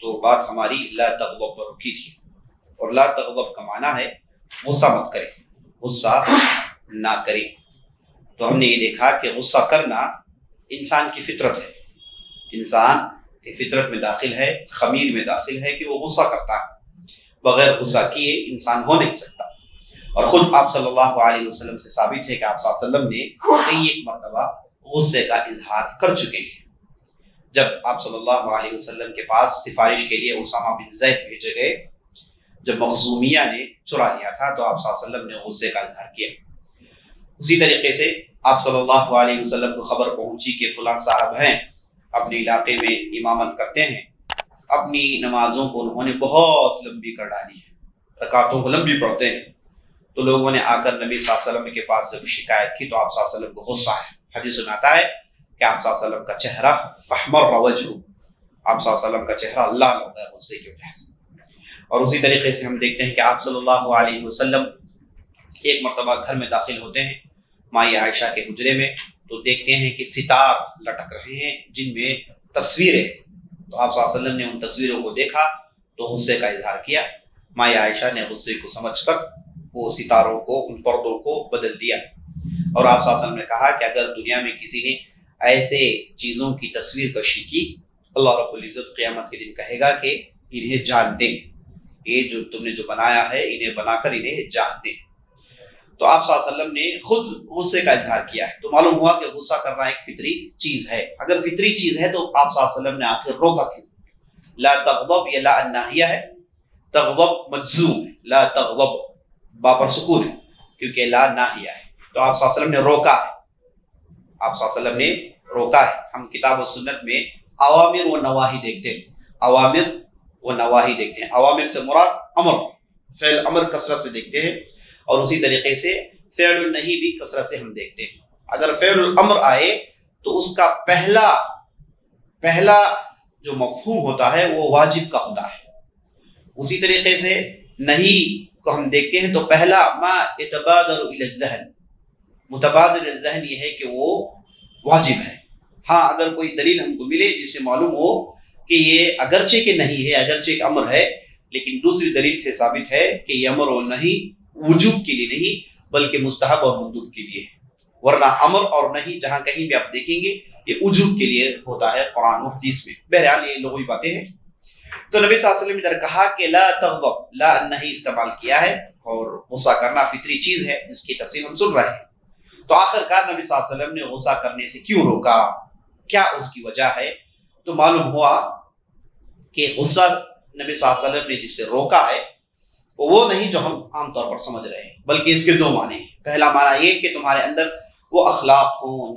تو بات ہماری لا تغضب پر رکی تھی، اور لا تغضب کا معنی ہے غصہ مت کرے، غصہ نہ کرے۔ تو ہم نے یہ دیکھا کہ غصہ کرنا انسان کی فطرت ہے، انسان کی فطرت میں داخل ہے، خمیر میں داخل ہے کہ وہ غصہ کرتا ہے، بغیر غصہ کیے انسان ہو نہیں سکتا۔ اور خود آپ صلی اللہ علیہ وسلم سے ثابت ہے کہ آپ صلی اللہ علیہ وسلم نے کئی ایک مرتبہ غصے کا اظہار کر چکے ہیں۔ جب آپ صلی اللہ علیہ وسلم کے پاس سفارش کے لیے اسامہ بن زید بھیجے گئے، جب مخزومیہ نے چرا لیا تھا، تو آپ صلی اللہ علیہ وسلم نے غصے کا اظہار کیا۔ اسی طریقے سے آپ صلی اللہ علیہ وسلم کو خبر پہنچی کہ فلاں صاحب ہیں، اپنے علاقے میں امامت کرتے ہیں، اپنی نمازوں کو انہوں نے بہت لمبی کر ڈالی ہے، رکعتوں کو لمبی پڑھتے ہیں۔ تو لوگوں نے آ کر نبی صلی اللہ علیہ وسلم کے پاس جب شکایت کی، تو آپ صلی اللہ علیہ وسلم کو غصہ ہے۔ حدیث میں آتا ہے کہ آپ صلی اللہ علیہ وسلم کا چہرہ فاحمر وجهه، آپ صلی اللہ علیہ وسلم کا چہرہ لال ہو گیا غصے کی وجہ سے۔ اور اسی طریقے سے ہم دیکھتے ہیں کہ آپ صلی اللہ علیہ وسلم ایک مرتبہ گھر میں داخل ہوتے ہیں مائی عائشہ کے حجرے میں، تو دیکھتے ہیں کہ ستار لٹک رہے ہیں جن میں تصویریں، تو آپ صلی اللہ علیہ وسلم نے ان تصویروں کو دیکھا تو غصے کا اظہار کیا۔ مائی عائشہ نے غصے کو سمجھ کر وہ ستاروں کو، ان پردوں کو بدل دیا، اور آپ صلی اللہ علیہ وسلم نے کہا کہ اگر دنیا میں کسی نے ایسے چیزوں کی تصویر کشی کی، اللہ رب العزت قیامت کے دن کہے گا کہ انہیں جان دیں، یہ جو تم نے جو بنایا ہے انہیں بنا کر انہیں جان دیں۔ تو آپ صلی اللہ علیہ وسلم نے خود غصے کا اظہار کیا ہے، تو معلوم ہوا کہ غصہ کرنا ایک فطری چیز ہے۔ اگر فطری چیز ہے تو آپ صلی اللہ علیہ وسلم نے آخر روکا کیوں؟ لا تغضب، یہ لا الناہیہ ہے، تغضب مجزوم ہے، لا تغضب با پر سکون ہے کیونکہ لا ناہیہ ہے، تو آپ صلی اللہ علیہ وسلم نے روکا ہے، آپ صلی اللہ علیہ وسلم نے روکا ہے۔ ہم کتاب و سنت میں اوامر و نواہی دیکھتے ہیں، اوامر و نواہی دیکھتے ہیں، اوامر سے مراد امر، فعل امر کثرت سے دیکھتے ہیں، اور اسی طریقے سے فعل النہی بھی کثرت سے ہم دیکھتے ہیں۔ اگر فعل الامر آئے تو اس کا پہلا جو مفہوم ہوتا ہے وہ واجب کا ہوتا ہے۔ اسی طریقے سے نہی کو ہم دیکھتے ہیں تو پہلا ما اتبادر الی الذہن، متبادر الذہن یہ ہے کہ وہ واجب ہے۔ ہاں اگر کوئی دلیل ہم کو ملے جس سے معلوم ہو کہ یہ اگرچہ کہ نہیں ہے، اگرچہ ایک امر ہے، لیکن دوسری دلیل سے ثابت ہے کہ یہ امر اور نہیں وجوب کے لیے نہیں بلکہ مستحب اور مندوب کے لیے، ورنہ امر اور نہیں جہاں کہیں بھی آپ دیکھیں گے یہ وجوب کے لیے ہوتا ہے قرآن و حدیث میں۔ بہرحال یہ لغوی باتیں ہیں۔ تو نبی صلی اللہ علیہ وسلم نے کہا کہ لا تغضب، لا نہیں استعمال کیا ہے، اور غصہ کرنا فطری چیز ہے جس کی تفصیل ہم سن رہے ہیں۔ تو آخر کار نبی صلی اللہ علیہ وسلم نے غصہ کرنے سے کیوں روکا، کیا اس کی وجہ ہے؟ تو معلوم ہوا کہ غصہ نبی صلی اللہ علیہ وسلم نے جس سے روکا ہے وہ نہیں جو ہم عام طور پر سمجھ رہے ہیں، بلکہ اس کے دو معنی ہیں۔ پہلا معنی یہ کہ تمہارے اندر وہ اخلاق ہوں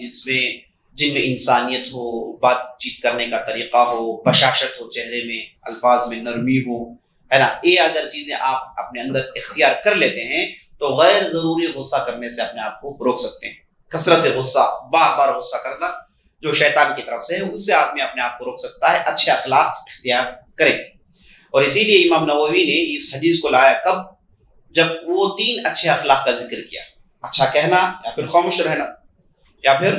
جن میں انسانیت ہو، بات چیت کرنے کا طریقہ ہو، بشاشت ہو، چہرے میں الفاظ میں نرمی ہو، ہے نا۔ یہ اگر چیزیں آپ اپنے اندر اختیار کر لیتے ہیں تو غیر ضروری غصہ کرنے سے اپنے آپ کو روک سکتے ہیں۔ کثرت غصہ، بار بار غصہ کرنا جو شیطان کی طرف سے ہے، اس سے آدمی اپنے آپ کو روک سکتا ہے، اچھے اخلاق اختیار کرے۔ اور اسی لیے امام نووی نے اس حدیث کو لایا کب؟ جب وہ 3 اچھے اخلاق کا ذکر کیا، اچھا کہنا، یا پھر خاموش رہنا، یا پھر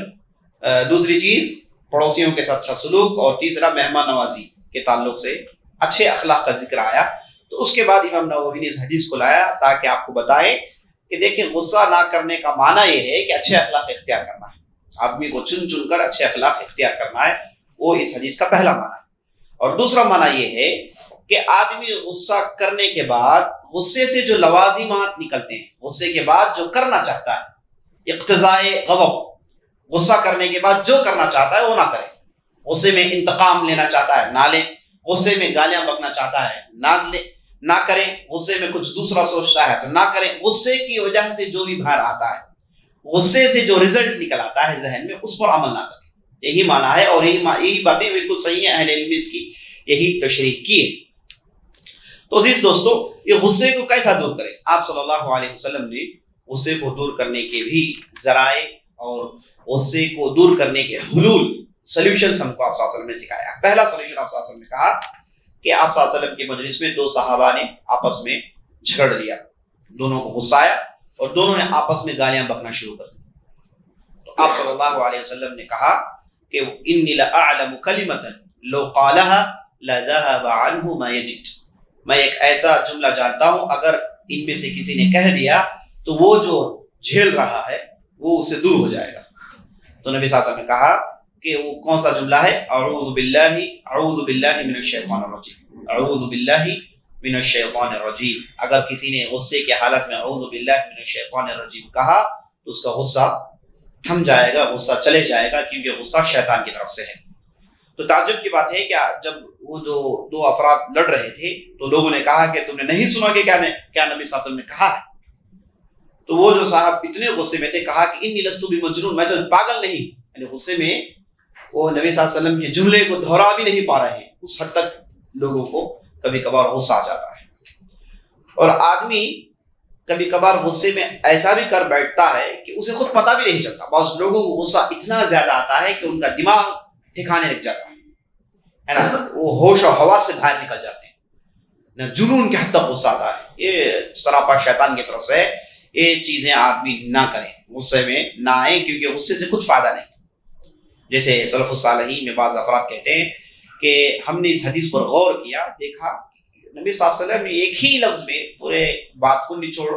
دوسری چیز پڑوسیوں کے ساتھ اچھا سلوک، اور تیسرا مہمان نوازی کے تعلق سے اچھے اخلاق کا ذکر آیا۔ تو اس کے بعد امام نووی نے اس حدیث کو لایا تاکہ آپ کو بتائیں کہ دیکھیں غصہ نہ کرنے کا معنی یہ ہے کہ اچھے اخلاق اختیار کرنا ہے، آدمی کو چن چن کر اچھے اخلاق اختیار کرنا ہے، وہ اس حدیث کا پہلا معنی ہے۔ اور دوسرا معنی یہ ہے کہ آدمی غصہ کرنے کے بعد غصے سے جو لوازمات نکلتے ہیں، غصے کے بعد جو کرنا چاہتا ہے، اقتضائے غضب، غصہ کرنے کے بعد جو کرنا چاہتا ہے وہ نہ کرے۔ غصے میں انتقام لینا چاہتا ہے نہ لے، غصے میں گالیاں بکنا چاہتا ہے نہ کریں، غصے میں کچھ دوسرا سوچتا ہے تو نہ کریں۔ غصے کی وجہ سے جو بھی باہر آتا ہے، غصے سے جو رزلٹ نکل آتا ہے ذہن میں، اس پر عمل نہ کریں، یہی معنی ہے۔ اور یہی باتیں بالکل صحیح ہیں، اہل علم نے اس کی یہی تشریح کی ہے۔ تو عزیز دوستو، یہ غصے کو کیسا دور کریں؟ آپ صلی اللہ علیہ وسلم نے غصے کو دور کرنے کے بھی ذرائع اور غصے کو دور کرنے کے حلول، سلیوشنز ہم کو آپ صلی اللہ علیہ وسلم نے سکھایا۔ پہلا سلیوشن آپ صلی اللہ علیہ وسلم نے کہا کہ آپ صلی اللہ علیہ وسلم کے مجلس میں 2 صحابہ نے آپس میں جھگڑ لیا، دونوں کو غصہ آیا اور دونوں نے آپس میں گالیاں بکنا شروع کر دی۔ تو آپ صلی اللہ علیہ وسلم نے کہا کہ انی لأعلم کلمۃ لو قالها لذهب عنه ما يجد، میں ایک ایسا جملہ جانتا ہوں اگر ان میں سے کسی نے کہہ دیا تو وہ جو جھیل رہا ہے وہ اس سے دور ہو جائے گا۔ تو نبی صلی اللہ علیہ وسلم نے کہا کہ وہ کون سا جملہ ہے؟ اعوذ باللہ من الشیطان الرجیم، اعوذ باللہ من الشیطان الرجیم۔ اگر کسی نے غصے کی حالت میں اعوذ باللہ من الشیطان الرجیم کہا تو اس کا غصہ تھم جائے گا، غصہ چلے جائے گا، کیونکہ غصہ شیطان کی طرف سے ہے۔ تو تعجب کی بات ہے کہ جب وہ جو دو افراد لڑ رہے تھے تو لوگوں نے کہا کہ تم نے نہیں سنا کہ کیا نبی صلی اللہ علیہ وسلم نے کہا ہے؟ تو وہ جو صاحب اتنے غصے میں تھے کہا کہ انی لست بمجنون، میں تو پاگل نہیں، یعنی غصے میں وہ نبی صلی اللہ علیہ وسلم کے جملے کو دہرا بھی نہیں پا رہے ہیں، اس حد تک لوگوں کو کبھی کبھار غصہ آ جاتا ہے۔ اور آدمی کبھی کبھار غصے میں ایسا بھی کر بیٹھتا ہے کہ اسے خود پتہ بھی نہیں چلتا۔ بعض لوگوں کو غصہ اتنا زیادہ آتا ہے کہ ان کا دماغ ٹھکانے لگ جاتا ہے نا، وہ ہوش و حواس سے باہر نکل جاتے ہیں، جنون کے حد تک غصہ آتا ہے۔ یہ سراپا شیطان کی طرف سے، یہ چیزیں آدمی نہ کریں، غصے میں نہ آئیں، کیونکہ غصے سے کچھ فائدہ نہیں۔ جیسے سلف الصالحین میں بعض افراد کہتے ہیں کہ ہم نے اس حدیث پر غور کیا، دیکھا نبی صلی اللہ علیہ وسلم نے ایک ہی لفظ میں پورے بات کو نچوڑ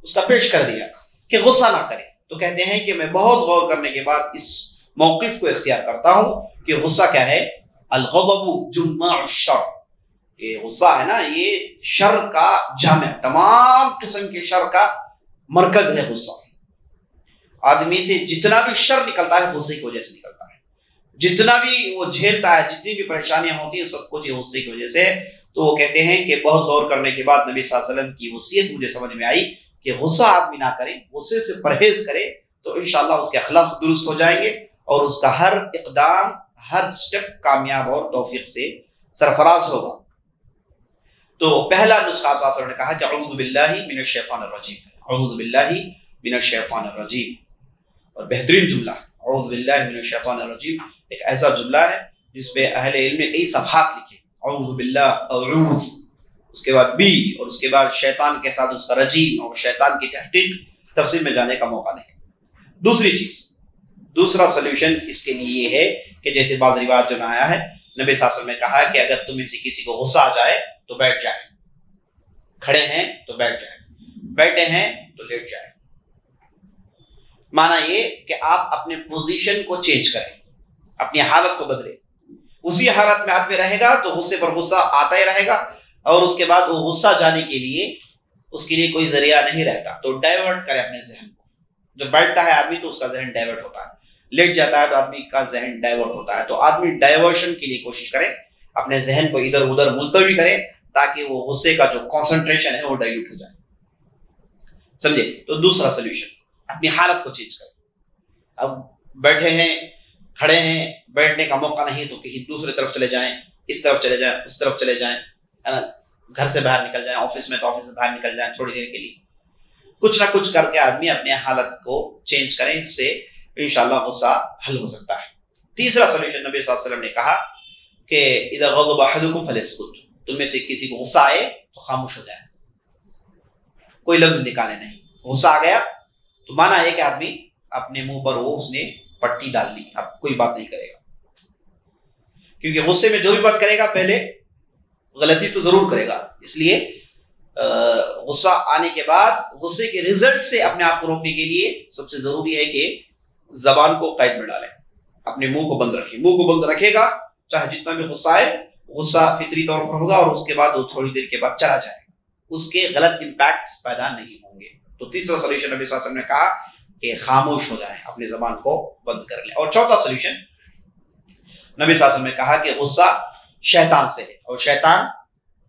اس کا پیش کر دیا کہ غصہ نہ کریں۔ تو کہتے ہیں کہ میں بہت غور کرنے کے بعد اس موقف کو اختیار کرتا ہوں کہ غصہ کیا ہے؟ الغضب جماع الشر، یہ غصہ ہے نا، یہ شر کا جامع، تمام قسم کے شر کا مرکز ہے غصہ۔ آدمی سے جتنا بھی شر نکلتا ہے غصے کی وجہ سے نکلتا ہے، جتنا بھی وہ جھیلتا ہے، جتنی بھی پریشانیاں ہوتی ہیں سب کچھ غصے کی وجہ سے۔ تو وہ کہتے ہیں کہ بہت غور کرنے کے بعد نبی صلی اللہ علیہ وسلم کی وصیت مجھے سمجھ میں آئی کہ غصہ آدمی نہ کرے، غصے سے پرہیز کرے تو انشاءاللہ اس کے اخلاق درست ہو جائیں گے اور اس کا ہر اقدام، ہر سٹیپ کامیاب اور توفیق سے سرفراز ہوگا۔ تو پہلا نسخہ صلی اللہ علیہ وسلم نے کہا کہ اعوذ باللہ من الشیطان الرجیم، اعوذ باللہ من الشیطان الرجیم، اور بہترین جملہ اعوذ باللہ من الشیطان الرجیم ایک ایسا جملہ ہے جس پہ اہل علم نے کئی صفحات لکھے، اعوذ باللہ، اعوذ، اس کے بعد بی، اور اس کے بعد شیطان کے ساتھ اس کا رجیم اور شیطان کی تحقیق، تفصیل میں جانے کا موقع نہیں۔ دوسری چیز، دوسرا سلیوشن اس کے لیے یہ ہے کہ جیسے بعض روایت میں آیا ہے نبی صلی اللہ علیہ وسلم نے کہا کہ اگر تم میں سے کسی کو غصہ آ جائے تو بیٹھ جائے، کھڑے ہیں تو بیٹھ جائے، بیٹھے ہیں تو لیٹ جائے۔ معنی یہ کہ آپ اپنے پوزیشن کو چینج کریں، اپنی حالت کو بدلیں۔ اسی حالت میں آدمی رہے گا تو غصے پر غصہ آتا ہی رہے گا، اور اس کے بعد وہ غصہ جانے کے لیے اس کے لیے کوئی ذریعہ نہیں رہتا۔ تو ڈائیورٹ کرے اپنے ذہن کو۔ جب بیٹھتا ہے آدمی تو اس کا ذہن ڈائیورٹ ہوتا ہے، لیٹ جاتا ہے تو آدمی کا ذہن ڈائیورٹ ہوتا ہے۔ تو آدمی ڈائیورشن کے لیے کوشش کرے، اپنے ذہن کو ادھر ادھر ملتوی کرے تاکہ وہ غصے کا جو کنسنٹریشن ہے وہ ڈائیورٹ ہو جائے، سمجھے؟ تو دوسرا سولوشن، اپنی حالت کو چینج کرے۔ اب بیٹھے ہیں، کھڑے ہیں، بیٹھنے کا موقع نہیں تو کہیں دوسرے طرف چلے جائیں، اس طرف چلے جائیں، اس طرف چلے جائیں، ہے نا، گھر سے باہر نکل جائیں، آفس میں تو آفس سے باہر نکل جائیں تھوڑی دیر کے لیے۔ کچھ نہ کچھ کر کے آدمی اپنے حالت کو چینج کریں، اس سے انشاءاللہ غصہ حل ہو سکتا ہے۔ تیسرا سولوشن نبی صلی اللہ علیہ وسلم نے کہا کہ اذا غضب احدکم فلیسکت، تم میں سے کسی کو غصہ آئے تو خاموش ہو جائے، کوئی لفظ نکالے نہیں۔ غصہ آ گیا تو مانا ہے کہ آدمی اپنے منہ پر وہ اس نے پٹی ڈال لی، اب کوئی بات نہیں کرے گا، کیونکہ غصے میں جو بھی بات کرے گا پہلے غلطی تو ضرور کرے گا۔ اس لیے غصہ آنے کے بعد غصے کے رزلٹ سے اپنے آپ کو روکنے کے لیے سب سے ضروری ہے کہ زبان کو قید میں ڈالیں، اپنے منہ کو بند رکھیں۔ منہ کو بند رکھے گا چاہے جتنا بھی غصہ آئے، غصہ فطری طور پر ہوگا اور اس کے بعد وہ تھوڑی دیر کے بعد چلا جائے گا، اس کے غلط امپیکٹس پیدا نہیں ہوں گے۔ تو تیسرا سولوشن نبی صلی اللہ علیہ وسلم نے کہا کہ خاموش ہو جائیں، اپنی زبان کو بند کر لیں۔ اور چوتھا سولوشن نبی صلی اللہ علیہ وسلم نے کہا کہ غصہ شیطان سے ہے اور شیطان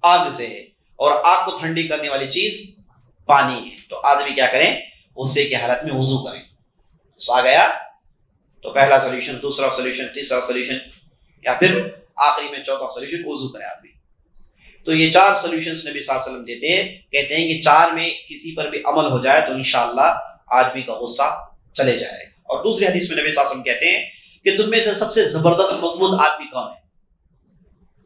آگ سے ہے، اور آگ کو ٹھنڈی کرنے والی چیز پانی ہے۔ تو آدمی کیا کریں؟ غصے کی حالت میں وضو کریں۔ غصہ آ گیا تو پہلا سولوشن، دوسرا سولوشن، تیسرا سولوشن، یا پھر آخری میں چوتھا سولوشن وضو کرے آدمی۔ تو یہ چار سولوشنز نبی صلی اللہ علیہ وسلم دیتے ہیں، کہتے ہیں کہ چار میں کسی پر بھی عمل ہو جائے تو انشاءاللہ آدمی کا غصہ چلے جائے گا۔ اور دوسری حدیث میں نبی صلی اللہ علیہ وسلم کہتے ہیں کہ تم میں سے سب سے زبردست مضبوط آدمی کون ہے؟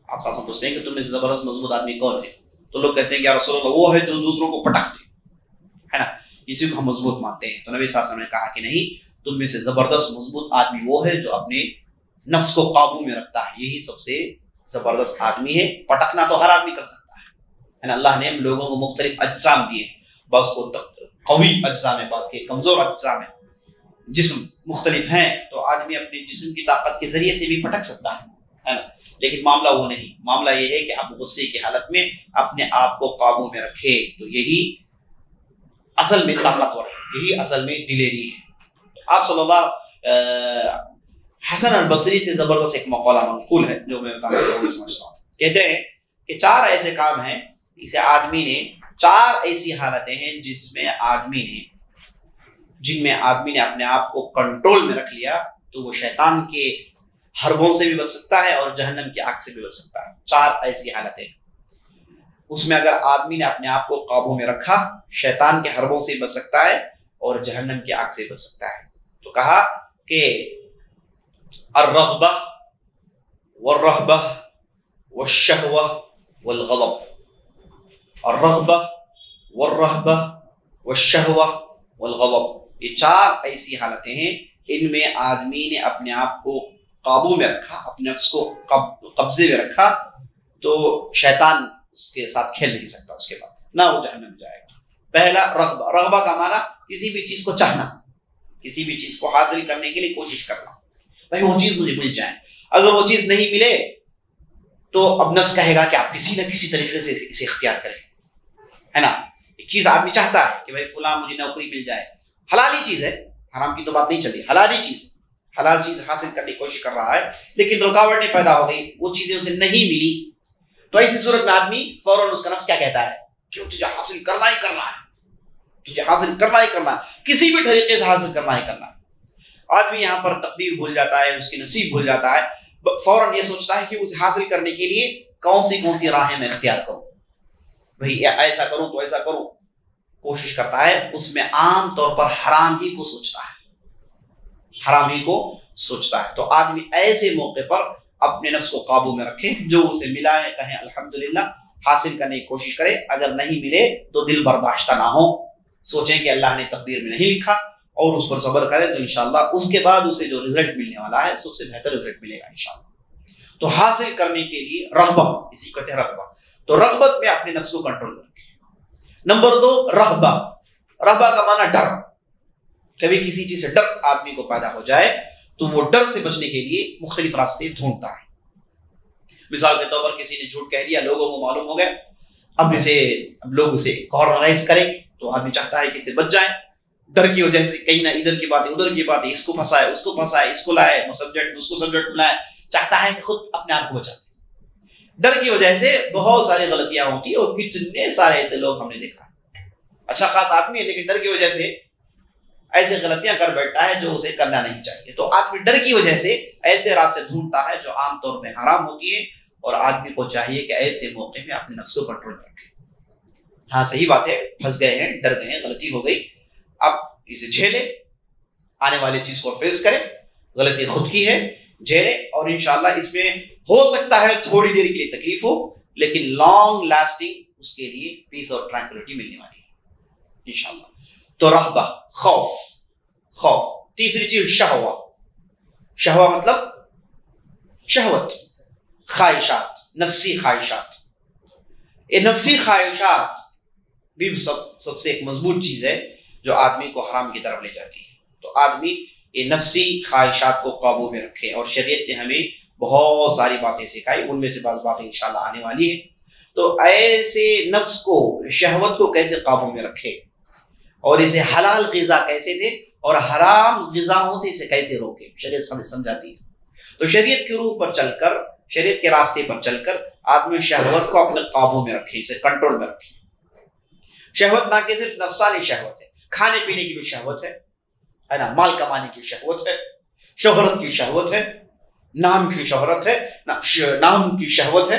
آپ صاحب پوچھتے ہیں کہ تم میں سے زبردست مضبوط آدمی کون ہے؟ تو لوگ کہتے ہیں کہ یا رسول اللہ وہ ہے جو دوسروں کو پٹکتے ہے نا، اسی کو ہم مضبوط مانتے ہیں۔ تو نبی صلی اللہ علیہ وسلم نے کہا کہ نہیں، تم میں سے زبردست مضبوط آدمی وہ ہے جو اپنے نفس کو قابو میں رکھتا ہے، یہی سب سے زبردست آدمی ہے. پٹکنا تو ہر آدمی کر سکتا ہے نا. اللہ نے لوگوں کو مختلف اجسام دیے, بعض کو قوی اجسام ہے, بعض کے کمزور اجسام ہے, جسم مختلف ہیں, تو آدمی اپنے جسم کی طاقت کے ذریعے سے بھی پٹک سکتا ہے نا. لیکن معاملہ وہ نہیں, معاملہ یہ ہے کہ آپ غصے کی حالت میں اپنے آپ کو قابو میں رکھے. تو یہی اصل میں طاقتور ہے, یہی اصل میں دلیری ہے. آپ صلی اللہ حسن البصری سے زبردست ایک مقولہ منقول ہے جو میں بتانا سمجھتا ہوں. کہتے ہیں کہ 4 ایسے کام ہیں اسے آدمی نے, 4 ایسی حالتیں ہیں جن میں آدمی نے اپنے آپ کو کنٹرول میں رکھ لیا تو وہ شیطان کے حربوں سے بھی بچ سکتا ہے اور جہنم کی آگ سے بھی بچ سکتا ہے. 4 ایسی حالتیں, اس میں اگر آدمی نے اپنے آپ کو قابو میں رکھا شیطان کے حربوں سے بچ سکتا ہے اور جہنم کی آگ سے بچ سکتا ہے. تو کہا کہ الرغبہ والرہبہ والشہوہ والغضب, الرغبہ والرہبہ والشہوہ والغضب, یہ 4 ایسی حالتیں ہیں ان میں آدمی نے اپنے آپ کو قابو میں رکھا, اپنے نفس کو قبضے میں رکھا تو شیطان اس کے ساتھ کھیل نہیں سکتا, اس کے بعد نہ وہ جہنم میں جائے گا. پہلا رغبہ, رغبہ کا معنی کسی بھی چیز کو چاہنا, کسی بھی چیز کو حاصل کرنے کے لیے کوشش کرنا, بھائی وہ چیز مجھے مل جائے. اگر وہ چیز نہیں ملے تو اب نفس کہے گا کہ آپ کسی نہ کسی طریقے سے اسے اختیار کریں, ہے نا. ایک چیز آدمی چاہتا ہے کہ بھائی فلاں مجھے نوکری مل جائے, حلالی چیز ہے, حرام کی تو بات نہیں چلی, حلالی چیز, حلال چیز حاصل کرنے کی کوشش کر رہا ہے لیکن رکاوٹیں پیدا ہو گئی, وہ چیزیں اسے نہیں ملی, تو ایسی صورت میں آدمی فوراً اس کا نفس کیا کہتا ہے کہ تجھے حاصل کرنا ہی کرنا ہے, تجھے حاصل کرنا ہی کرنا ہے, کسی بھی طریقے سے حاصل کرنا ہی کرنا ہے. آدمی یہاں پر تقدیر بھول جاتا ہے, اس کی نصیب بھول جاتا ہے, فوراً یہ سوچتا ہے کہ اسے حاصل کرنے کے لیے کون سی راہیں میں اختیار کروں, بھئی ایسا کروں تو ایسا کروں, کوشش کرتا ہے. اس میں عام طور پر حرام ہی کو سوچتا ہے, حرام ہی کو سوچتا ہے. تو آدمی ایسے موقع پر اپنے نفس کو قابو میں رکھے, جو اسے ملا ہے کہیں الحمدللہ, حاصل کرنے کی کوشش کرے, اگر نہیں ملے تو دل برداشتہ نہ ہو, سوچیں کہ اللہ نے تقدیر میں نہیں لکھا اور اس پر صبر کرے تو انشاءاللہ اس کے بعد اسے جو رزلٹ ملنے والا ہے سب سے بہتر رزلٹ ملے گا انشاءاللہ. تو حاصل کرنے کے لیے رغبہ, اسی کو کہتے ہیں رغبہ. تو رغبت میں اپنے نفس کو کنٹرول رکھیں. نمبر 2 رہبہ, رہبہ کا معنی ڈر. کبھی کسی چیز سے ڈر آدمی کو پیدا ہو جائے تو وہ ڈر سے بچنے کے لیے مختلف راستے ڈھونڈتا ہے. مثال کے طور پر کسی نے جھوٹ کہہ دیا, لوگوں کو معلوم ہو گیا, اب لوگ اسے کارنرائز کریں گے تو آدمی چاہتا ہے کہ اسے بچ جائے, ڈر کی وجہ سے کہیں نہ ادھر کی باتیں ادھر کی باتیں, اس کو پھنسائے اس کو پھنسائے, اس کو لائے سبجیکٹ, اس کو سبجیکٹ ملائے, چاہتا ہے کہ خود اپنے آپ کو بچائے. ڈر کی وجہ سے بہت ساری غلطیاں ہوتی ہیں اور کتنے سارے ایسے لوگ ہم نے دیکھا, اچھا خاص آدمی ہے لیکن ڈر کی وجہ سے ایسے غلطیاں کر بیٹھتا ہے جو اسے کرنا نہیں چاہیے. تو آدمی ڈر کی وجہ سے ایسے راستے ڈھونڈتا ہے جو عام طور پہ حرام ہوتی ہے, اور آدمی کو چاہیے کہ ایسے موقع میں اپنے نفس کو کنٹرول میں رکھے. ہاں صحیح بات ہے, پھنس گئے ہیں, ڈر گئے ہیں, غلطی ہو گئی, اب اسے جھیلے, آنے والی چیز کو فیس کرے, غلطی خود کی ہے, جھیلے, اور انشاءاللہ اس میں ہو سکتا ہے تھوڑی دیر کے لیے تکلیف ہو لیکن لانگ لاسٹنگ اس کے لیے پیس اور ٹرانکولیٹی ملنے والی ہے انشاءاللہ. تو رہبہ خوف. تیسری چیز شہوہ. شہوہ مطلب شہوت, خواہشات, نفسی خواہشات. یہ نفسی خواہشات بھی سب سے ایک مضبوط چیز ہے جو آدمی کو حرام کی طرف لے جاتی ہے. تو آدمی یہ نفسی خواہشات کو قابو میں رکھے, اور شریعت نے ہمیں بہت ساری باتیں سکھائی, ان میں سے بعض باتیں انشاءاللہ آنے والی ہیں. تو ایسے نفس کو, شہوت کو کیسے قابو میں رکھے, اور اسے حلال غذا کیسے دے اور حرام غذاؤں سے اسے کیسے روکے, شریعت سمجھاتی ہے. تو شریعت کی روح پر چل کر, شریعت کے راستے پر چل کر آدمی شہوت کو اپنے قابو میں رکھے, اسے کنٹرول میں رکھے. شہوت نہ کہ صرف نفسانی شہوت ہے, کھانے پینے کی بھی شہوت ہے نا, مال کمانے کی شہوت ہے, شہرت کی شہوت ہے, نام کی شہرت ہے, نام کی شہوت ہے.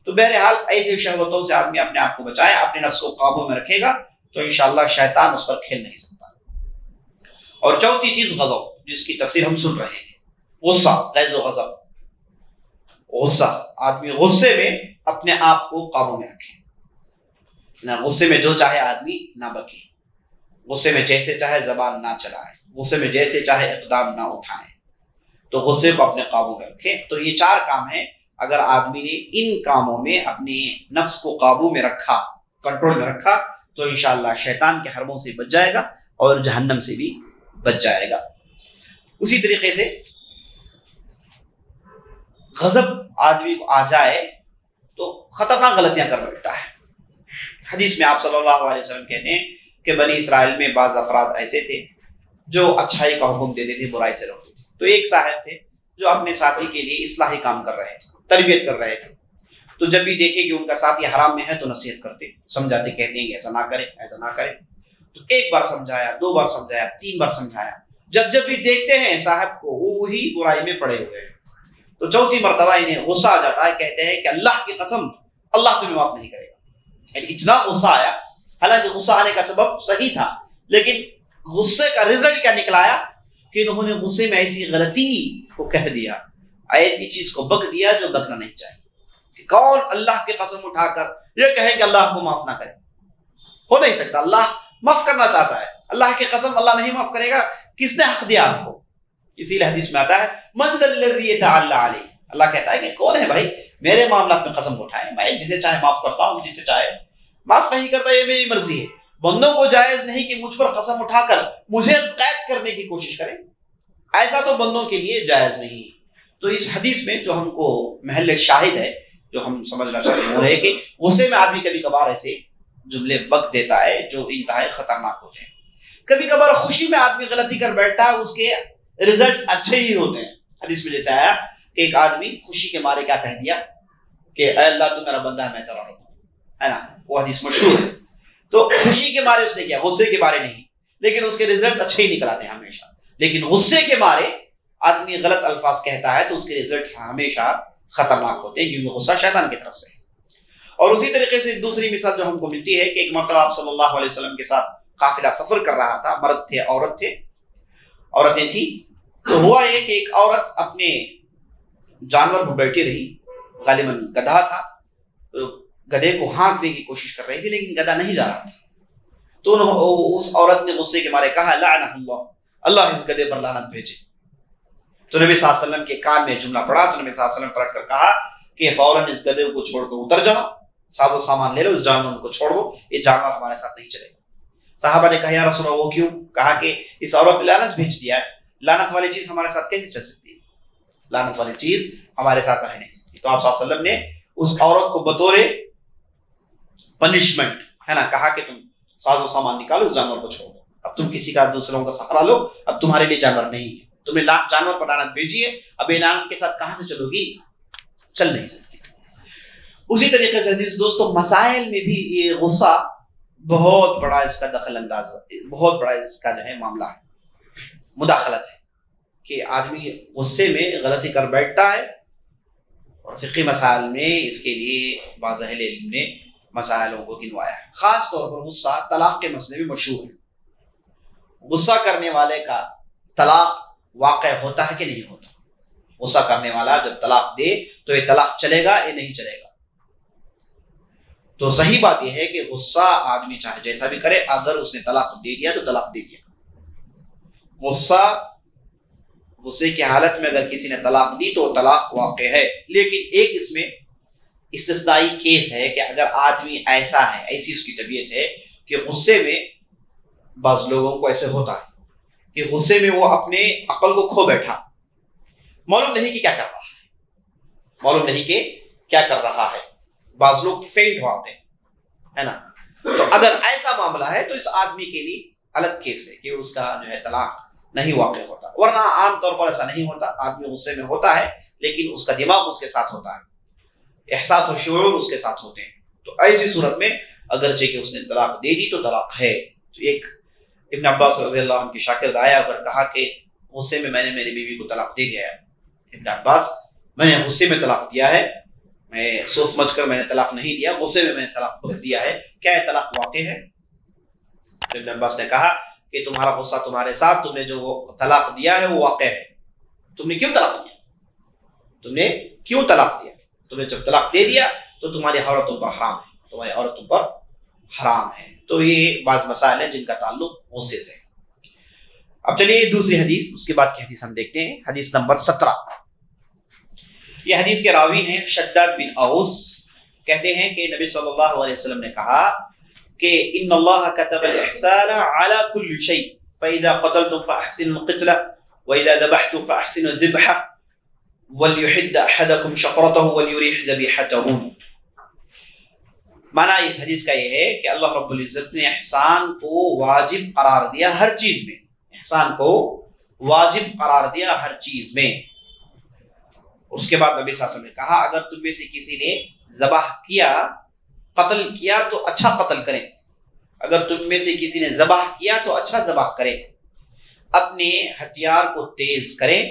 تو بہرحال ایسے شہوتوں سے آدمی اپنے آپ کو بچائے, اپنے نفس کو قابو میں رکھے گا تو انشاءاللہ شیطان اس پر کھیل نہیں سکتا. اور چوتھی چیز غضب, جس کی تفسیر ہم سن رہے ہیں, غصہ, غیظ و غضب. غصہ, آدمی غصے میں اپنے آپ کو قابو میں رکھے, نہ غصے میں جو چاہے آدمی نہ بکے, غصے میں جیسے چاہے زبان نہ چلائے, غصے میں جیسے چاہے اقدام نہ اٹھائے, تو غصے کو اپنے قابو میں رکھے. تو یہ 4 کام ہیں اگر آدمی نے ان کاموں میں اپنے نفس کو قابو میں رکھا، کنٹرول میں رکھا، تو انشاءاللہ شیطان کے حربوں سے بچ جائے گا اور جہنم سے بھی بچ جائے گا۔ اسی طریقے سے غضب آدمی کو آ جائے تو خطرناک غلطیاں کر بیٹھتا ہے۔ حدیث میں آپ صلی اللہ علیہ وسلم کہتے ہیں کہ بنی اسرائیل میں بعض افراد ایسے تھے جو اچھائی کا حکم دیتے تھے، برائی سے روکتے تھے۔ تو ایک صاحب تھے جو اپنے ساتھی کے لیے اصلاحی کام کر رہے تھے، تربیت کر رہے تھے، تو جب بھی دیکھے کہ ان کا ساتھی حرام میں ہے تو نصیحت کرتے، سمجھاتے، کہتے ہیں کہ ایسا نہ کرے، ایسا نہ کرے۔ تو ایک بار سمجھایا، 2 بار سمجھایا، 3 بار سمجھایا، جب بھی دیکھتے ہیں صاحب کو وہ وہی برائی میں پڑے ہوئے ہیں، تو چوتھی مرتبہ انہیں غصہ آ جاتا ہے، کہتے ہیں کہ اللہ کی قسم اللہ تمہیں معاف نہیں کرے گا۔ یعنی اتنا غصہ آیا، حالانکہ غصہ آنے کا سبب صحیح تھا، لیکن غصے کا رزلٹ کیا نکلایا کہ انہوں نے غصے میں ایسی غلطی کو کہہ دیا، ایسی چیز کو بک دیا جو بکنا نہیں چاہیے۔ کہ کون اللہ کی قسم اٹھا کر یہ کہے کہ اللہ کو معاف نہ کرے؟ ہو نہیں سکتا، اللہ معاف کرنا چاہتا ہے، اللہ کی قسم اللہ نہیں معاف کرے گا۔ کس نے حق دیا آپ کو؟ اسی لیے حدیث میں آتا ہے من ذا الذی یتعلی علی، اللہ کہتا ہے کہ کون ہے بھائی میرے معاملات میں قسم اٹھائے، میں جسے چاہے معاف کرتا ہوں، جسے چاہے معاف نہیں کرتا، یہ میری مرضی ہے۔ بندوں کو جائز نہیں کہ مجھ پر قسم اٹھا کر مجھے قید کرنے کی کوشش کریں، ایسا تو بندوں کے لیے جائز نہیں۔ تو اس حدیث میں جو ہم کو محل شاہد ہے، جو ہم سمجھنا چاہتے ہیں، وہ ہے کہ غصے میں آدمی کبھی کبھار ایسے جملے بک دیتا ہے جو انتہائی خطرناک ہوتے ہیں۔ کبھی کبھار خوشی میں آدمی غلطی کر بیٹھتا ہے، اس کے ریزلٹس اچھے ہی ہوتے ہیں۔ حدیث میں جیسے آیا کہ ایک آدمی خوشی کے مارے کیا کہہ دیا کہ اے اللہ تو میرا بندہ ہے، میں تیرا رب ہوں، ہے نا، وہ حدیث مشہور ہے۔ تو خوشی کے مارے اس نے کیا، غصے کے مارے نہیں، لیکن اس کے ریزلٹس اچھے ہی نکل آتے ہیں ہمیشہ۔ لیکن غصے کے مارے آدمی غلط الفاظ کہتا ہے تو اس کے ریزلٹ ہمیشہ خطرناک ہوتے ہیں، کیونکہ غصہ شیطان کی طرف سے ہے۔ اور اسی طریقے سے دوسری مثال جو ہم کو ملتی ہے کہ ایک مرتبہ آپ صلی اللہ علیہ وسلم کے ساتھ قافلہ سفر کر رہا تھا، مرد تھے، عورتیں تھیں۔ تو ہوا یہ کہ ایک عورت اپنے جانور پر بیٹھی رہی، غالباً گدھا تھا، تو گدھے کو ہانکنے کی کوشش کر رہی تھی، لیکن گدھا نہیں جا رہا تھا۔ تو اس عورت نے غصے کے مارے کہا لعنہ اللہ، اللہ اس گدھے پر لعنت بھیجے۔ تو نبی صلی اللہ علیہ وسلم کے کان میں جملہ پڑا، تو نبی صلی اللہ علیہ وسلم پلٹ کر کہا کہ فوراً اس گدھے کو چھوڑ کر اتر جاؤ، ساز و سامان لے لو، اس جانور کو چھوڑ دو، یہ جانور ہمارے ساتھ نہیں چلے گا۔ صحابہ نے کہا یا رسول اللہ وہ کیوں؟ کہا کہ اس عورت نے لعنت بھیج دیا ہے، لعنت والی چیز ہمارے ساتھ کیسے چل سکتی ہے؟ لعنت والی چیز ہمارے ساتھ رہ نہیں سکتی۔ تو آپ صلی اللہ علیہ وسلم نے اس عورت کو بطور پنشمنٹ، ہے نا، کہا کہ تم ساز و سامان نکالو، اس جانور کو چھوڑ دو، اب تم کسی کا دوسروں کا سہارا لو، اب تمہارے لیے جانور نہیں ہے، تمہیں جانور پر لعنت بھیجی ہے، اب یہ لعنت کے ساتھ کہاں سے چلو گی؟ چل نہیں سکتی۔ اسی طریقے سے عزیز دوستو، مسائل میں بھی یہ غصہ بہت بڑا اس کا دخل انداز، بہت بڑا اس کا جو ہے معاملہ ہے، مداخلت ہے کہ آدمی غصے میں غلطی کر بیٹھتا ہے۔ اور فقہی مسائل میں اس کے لیے بعض اہل علم نے مسائلوں کو گنوایا ہے۔ خاص طور پر غصہ طلاق کے مسئلے میں مشہور ہے۔ غصہ کرنے والے کا طلاق واقع ہوتا ہے کہ نہیں ہوتا؟ غصہ کرنے والا جب طلاق دے تو یہ طلاق چلے گا یا نہیں چلے گا؟ تو صحیح بات یہ ہے کہ غصہ آدمی چاہے جیسا بھی کرے، اگر اس نے طلاق دے دیا تو طلاق دے دیا۔ غصے کی حالت میں اگر کسی نے طلاق دی تو طلاق واقع ہے، لیکن ایک اس میں استثنائی کیس ہے کہ اگر آدمی ایسا ہے، ایسی اس کی طبیعت ہے کہ غصے میں، بعض لوگوں کو ایسے ہوتا ہے کہ غصے میں وہ اپنے عقل کو کھو بیٹھا، معلوم نہیں کہ کیا کر رہا ہے، معلوم نہیں کہ کیا کر رہا ہے، بعض لوگ فینٹ ہوتے ہیں، ہے نا۔ تو اگر ایسا معاملہ ہے تو اس آدمی کے لیے الگ کیس ہے کہ اس کا جو ہے طلاق نہیں واقع ہوتا، ورنہ عام طور پر ایسا نہیں ہوتا۔ آدمی غصے میں ہوتا ہے لیکن اس کا دماغ اس کے ساتھ ہوتا ہے، احساس و شعور اس کے ساتھ ہوتے ہیں، تو ایسی صورت میں اگرچہ کہ اس نے طلاق دے دی تو طلاق ہے۔ تو ایک ابن عباس رضی اللہ عنہ کی شاگرد آیا اور کہا کہ غصے میں نے میری بیوی کو طلاق دے دیا ہے۔ ابن عباس، میں نے غصے میں طلاق دیا ہے، میں سوچ سمجھ کر میں نے طلاق نہیں دیا، غصے میں نے طلاق بک دیا ہے، کیا یہ طلاق واقع ہے؟ ابن عباس نے کہا کہ تمہارا غصہ تمہارے ساتھ، تم نے جو طلاق دیا ہے وہ واقع ہے۔ تم نے کیوں طلاق دیا؟ تم نے کیوں طلاق دیا؟ تم نے جب طلاق دے دیا تو تمہاری عورتوں پر حرام ہے، تمہاری عورتوں پر حرام ہے۔ تو یہ بعض مسائل ہیں جن کا تعلق غصے سے۔ اب چلیے دوسری حدیث، اس کے بعد کی حدیث ہم دیکھتے ہیں، حدیث نمبر 17۔ یہ حدیث کے راوی ہیں شداد بن اوس، کہتے ہیں کہ نبی صلی اللہ علیہ وسلم نے کہا کہ ان اللہ کتب الاحسان علی کل شیء فاذا قتلتم فاحسنوا القتلہ واذا ذبحتم فاحسنوا الذبح وليحد احدكم شفرته وليريح ذبيحته۔ معنی اس حدیث کا یہ ہے کہ اللہ رب العزت نے احسان کو واجب قرار دیا ہر چیز میں، احسان کو واجب قرار دیا ہر چیز میں۔ اس کے بعد نبی صلی اللہ علیہ وسلم نے کہا اگر تم میں سے کسی نے ذبح کیا، قتل کیا تو اچھا قتل کریں، اگر تم میں سے کسی نے ذبح کیا تو اچھا ذبح کریں، اپنے ہتھیار کو تیز کریں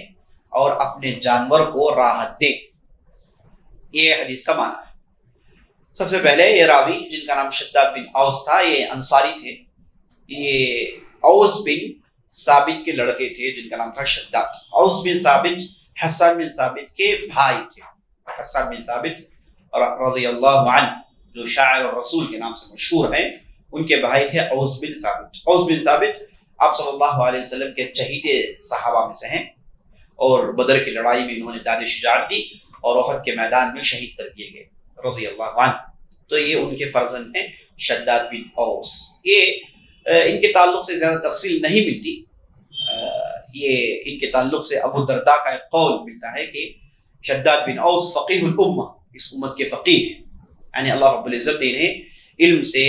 اور اپنے جانور کو راحت دیں۔ یہ حدیث کا معنی ہے۔ سب سے پہلے یہ راوی جن کا نام شداد بن اوس تھا، یہ انصاری تھے، یہ اوس بن ثابت کے لڑکے تھے جن کا نام تھا شداد۔ اوس بن ثابت حسان بن ثابت کے بھائی تھے، حسان بن ثابت رضی اللہ عنہ جو شاعر اور رسول کے نام سے مشہور ہیں، ان کے بھائی تھے اوس بن ثابت۔ اوس بن ثابت آپ صلی اللہ علیہ وسلم کے چہیتے صحابہ میں سے ہیں، اور بدر کی لڑائی میں انہوں نے داد شجاعت دی اور احد کے میدان میں شہید کر دیے گئے رضی اللہ عنہ۔ تو یہ ان کے فرزند ہیں شداد بن اوس۔ یہ ان کے تعلق سے زیادہ تفصیل نہیں ملتی، یہ ان کے تعلق سے ابو الدرداء کا ایک قول ملتا ہے کہ شداد بن اوس فقیہ الامہ، اس امت کے فقیہ ہیں، یعنی اللہ رب العزت نے انہیں علم سے،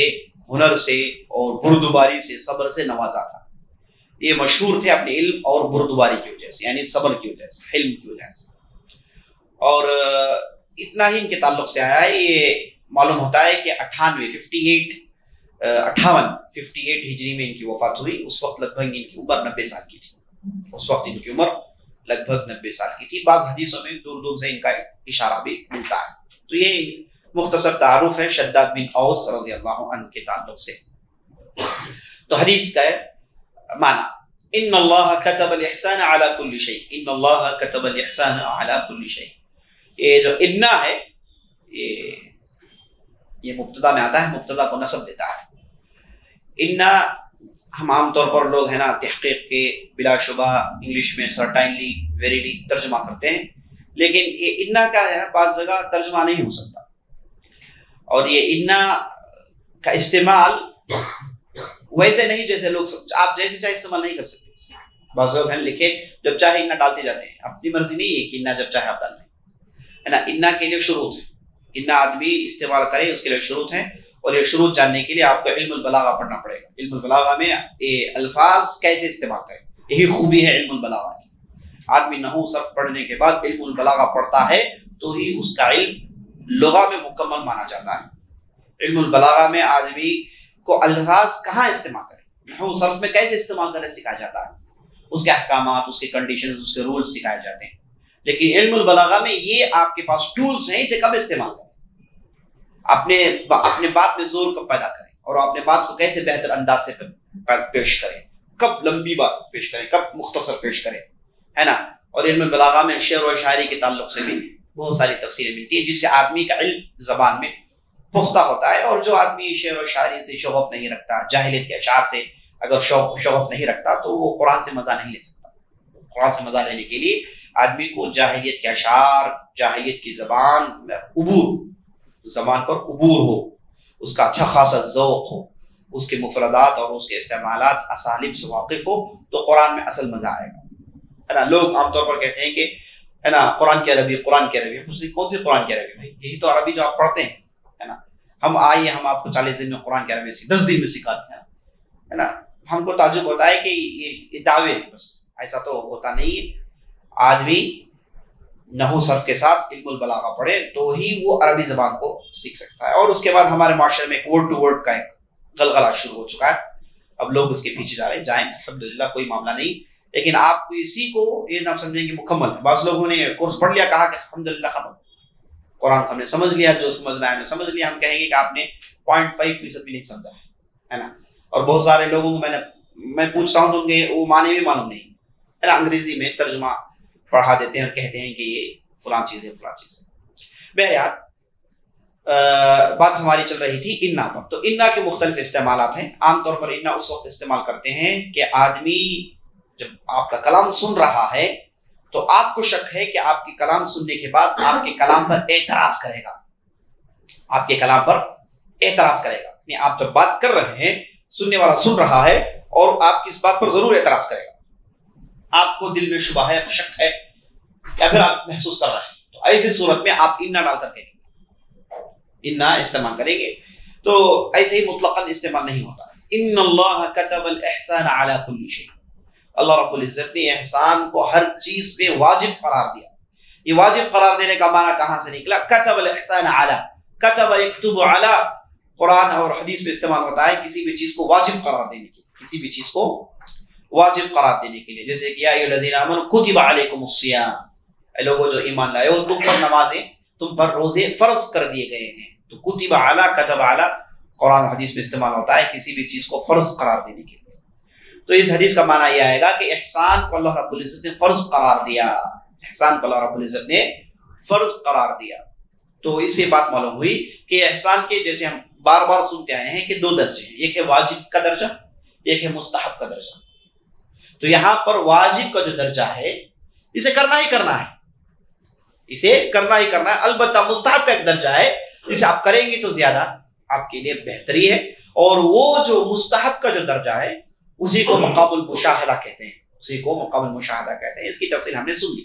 ہنر سے اور بردباری سے، صبر سے نوازا تھا۔ یہ مشہور تھے اپنے علم اور بردباری کی وجہ سے، یعنی صبر کی وجہ سے، علم کی وجہ سے۔ اور اتنا ہی ان کے تعلق سے آیا ہے، یہ معلوم ہوتا ہے کہ 58 ہجری میں ان کی وفات ہوئی۔ اس وقت لگ بھگ ان کی عمر 90 سال کی تھی، اس وقت ان کی عمر لگ بھگ 90 سال کی تھی۔ بعض حدیثوں میں دور دور سے ان کا اشارہ بھی ملتا ہے۔ تو یہ مختصر تعارف ہے شداد بن اوس رضی اللہ عنہ کے تعلق سے۔ تو حدیث کا معنی ان اللہ کتب الاحسان علی کل شیء، ان اللہ کتب الاحسان علی کل شیء۔ یہ جو انا ہے یہ مبتدا میں آتا ہے، مبتدا کو نصب دیتا ہے۔ انا ہم عام طور پر لوگ ہیں نا تحقیق کے بلا شبہ انگلش میں سرٹائنلی، ویریلی ترجمہ کرتے ہیں، لیکن یہ انا کا ہے نا بعض جگہ ترجمہ نہیں ہو سکتا، اور یہ انا کا استعمال ویسے نہیں جیسے لوگ آپ جیسے چاہے استعمال نہیں کر سکتے۔ بعض لوگ ہیں لکھے جب چاہے انا ڈالتے جاتے ہیں، اپنی مرضی نہیں ہے کہ انا جب چاہے آپ ڈال لیں، ہے نا۔ انا کے لیے شروط ہیں، انا آدمی استعمال کرے اس کے لیے شروط ہیں، اور یہ شروط جاننے کے لیے آپ کو علم البلاغہ پڑھنا پڑے گا۔ علم البلاغہ میں یہ الفاظ کیسے استعمال کریں، یہی خوبی ہے علم البلاغہ کی۔ آدمی نحو صرف پڑھنے کے بعد علم البلاغہ پڑھتا ہے تو ہی اس کا علم لغہ میں مکمل مانا جاتا ہے۔ علم البلاغہ میں آدمی کو الفاظ کہاں استعمال کریں، نحو صرف میں کیسے استعمال کریں سکھایا جاتا ہے، اس کے احکامات، اس کے کنڈیشنز، اس کے رولز سکھائے جاتے ہیں۔ لیکن علم البلاغہ میں یہ آپ کے پاس ٹولز ہیں، اسے کب استعمال کریں، اپنے بات میں زور کب پیدا کریں، اور اپنے بات کو کیسے بہتر انداز سے پیش کریں، کب لمبی بات پیش کریں، کب مختصر پیش کریں، ہے نا۔ اور علم البلاغہ میں شعر و شاعری کے تعلق سے بھی بہت ساری تفصیلیں ملتی ہیں، جس سے آدمی کا علم زبان میں پختہ ہوتا ہے۔ اور جو آدمی شعر و شاعری سے شغف نہیں رکھتا، جاہلیت کے اشعار سے اگر شغف نہیں رکھتا، تو وہ قرآن سے مزہ نہیں لے سکتا۔ قرآن سے مزہ لینے کے لیے آدمی کو جاہلیت کے اشعار، جاہلیت کی زبان میں زبان پر عبور ہو، اس کا اچھا خاصا ذوق ہو، اس کے مفردات اور اس کے استعمالات اسالیب سے واقف ہو، تو قرآن میں اصل مزہ آئے گا، ہے نا۔ لوگ عام طور پر کہتے ہیں کہ ہے نا قرآن کی عربی، قرآن کی عربی، کون سی قرآن کی عربی بھائی، یہی تو عربی جو آپ پڑھتے ہیں، ہے نا۔ ہم آئیے ہم آپ کو 40 دن میں قرآن کی عربی 10 دن میں سکھاتے ہیں، ہے نا۔ ہم کو تعجب ہوتا ہے کہ یہ دعوے ہیں، بس ایسا تو ہوتا نہیں ہے۔ آدمی نحو صرف کے ساتھ علم البلاغہ پڑھے تو ہی وہ عربی زبان کو سیکھ سکتا ہے۔ اور اس کے بعد ہمارے معاشرے میں ایک ورڈ ٹو ورڈ کا ایک غلغلہ شروع ہو چکا ہے، اب لوگ اس کے پیچھے جا رہے ہیں، جائیں الحمدللہ کوئی معاملہ نہیں، لیکن آپ اسی کو یہ نہ سمجھیں کہ مکمل ہے۔ بعض لوگوں نے کورس پڑھ لیا، کہا کہ الحمدللہ ختم، قرآن ہم نے سمجھ لیا، جو سمجھنا ہے ہم نے سمجھ لیا۔ ہم کہیں گے کہ آپ نے 0.5% بھی نہیں سمجھا ہے نا۔ اور بہت سارے لوگوں کو میں پوچھتا ہوں تو ان کے وہ معنی بھی معلوم نہیں ہے نا، انگریزی میں ترجمہ پڑھا دیتے ہیں اور کہتے ہیں کہ یہ فلان چیز ہے، فلان چیز ہے۔ بہرحال بات ہماری چل رہی تھی انا پر۔ تو انا کے مختلف استعمالات ہیں۔ عام طور پر انا اس وقت استعمال کرتے ہیں کہ آدمی جب آپ کا کلام سن رہا ہے تو آپ کو شک ہے کہ آپ کے کلام سننے کے بعد آپ کے کلام پر اعتراض کرے گا، آپ کے کلام پر اعتراض کرے گا، یعنی آپ جب بات کر رہے ہیں سننے والا سن رہا ہے اور آپ کی اس بات پر ضرور اعتراض کرے گا، آپ کو دل میں شبہ ہے، شک ہے، یا پھر آپ محسوس کر رہے ہیں، تو ایسی صورت میں آپ انا ڈال کر کے انا استعمال کریں گے، تو ایسے ہی مطلقاً استعمال نہیں ہوتا۔ ان اللہ کتب الاحسان علی کل شیء، اللہ رب العزت نے احسان کو ہر چیز پہ واجب قرار دیا۔ یہ واجب قرار دینے کا معنی کہاں سے نکلا؟ کتب الاحسان علی، کتب یکتب علی، قرآن اور حدیث میں استعمال ہوتا ہے کسی بھی چیز کو واجب قرار دینے کے لیے، کسی بھی چیز کو واجب قرار دینے کے لیے، جیسے کہ یا ایھا الذین آمنوا کتب علیکم الصیام، اے لوگوں جو ایمان لائے ہو تم پر نمازیں، تم پر روزے فرض کر دیے گئے ہیں، تو کتب علی، کتب علی قرآن حدیث میں استعمال ہوتا ہے کسی بھی چیز کو فرض قرار دینے کے لیے۔ تو اس حدیث کا معنی یہ آئے گا کہ احسان کو اللہ رب العزت نے فرض قرار دیا، احسان کو اللہ رب العزت نے فرض قرار دیا۔ تو اس سے بات معلوم ہوئی کہ احسان کے جیسے ہم بار بار سنتے آئے ہیں کہ دو درجے ہیں، ایک ہے واجب کا درجہ، ایک ہے مستحب کا درجہ۔ تو یہاں پر واجب کا جو درجہ ہے اسے کرنا ہی کرنا ہے، اسے کرنا ہی کرنا ہے، البتہ مستحب کا ایک درجہ ہے جسے آپ کریں گے تو زیادہ آپ کے لیے بہتری ہے، اور وہ جو مستحب کا جو درجہ ہے اسی کو مقام المشاہدہ کہتے ہیں، اسی کو مقام المشاہدہ کہتے ہیں۔ اس کی تفصیل ہم نے سن لی۔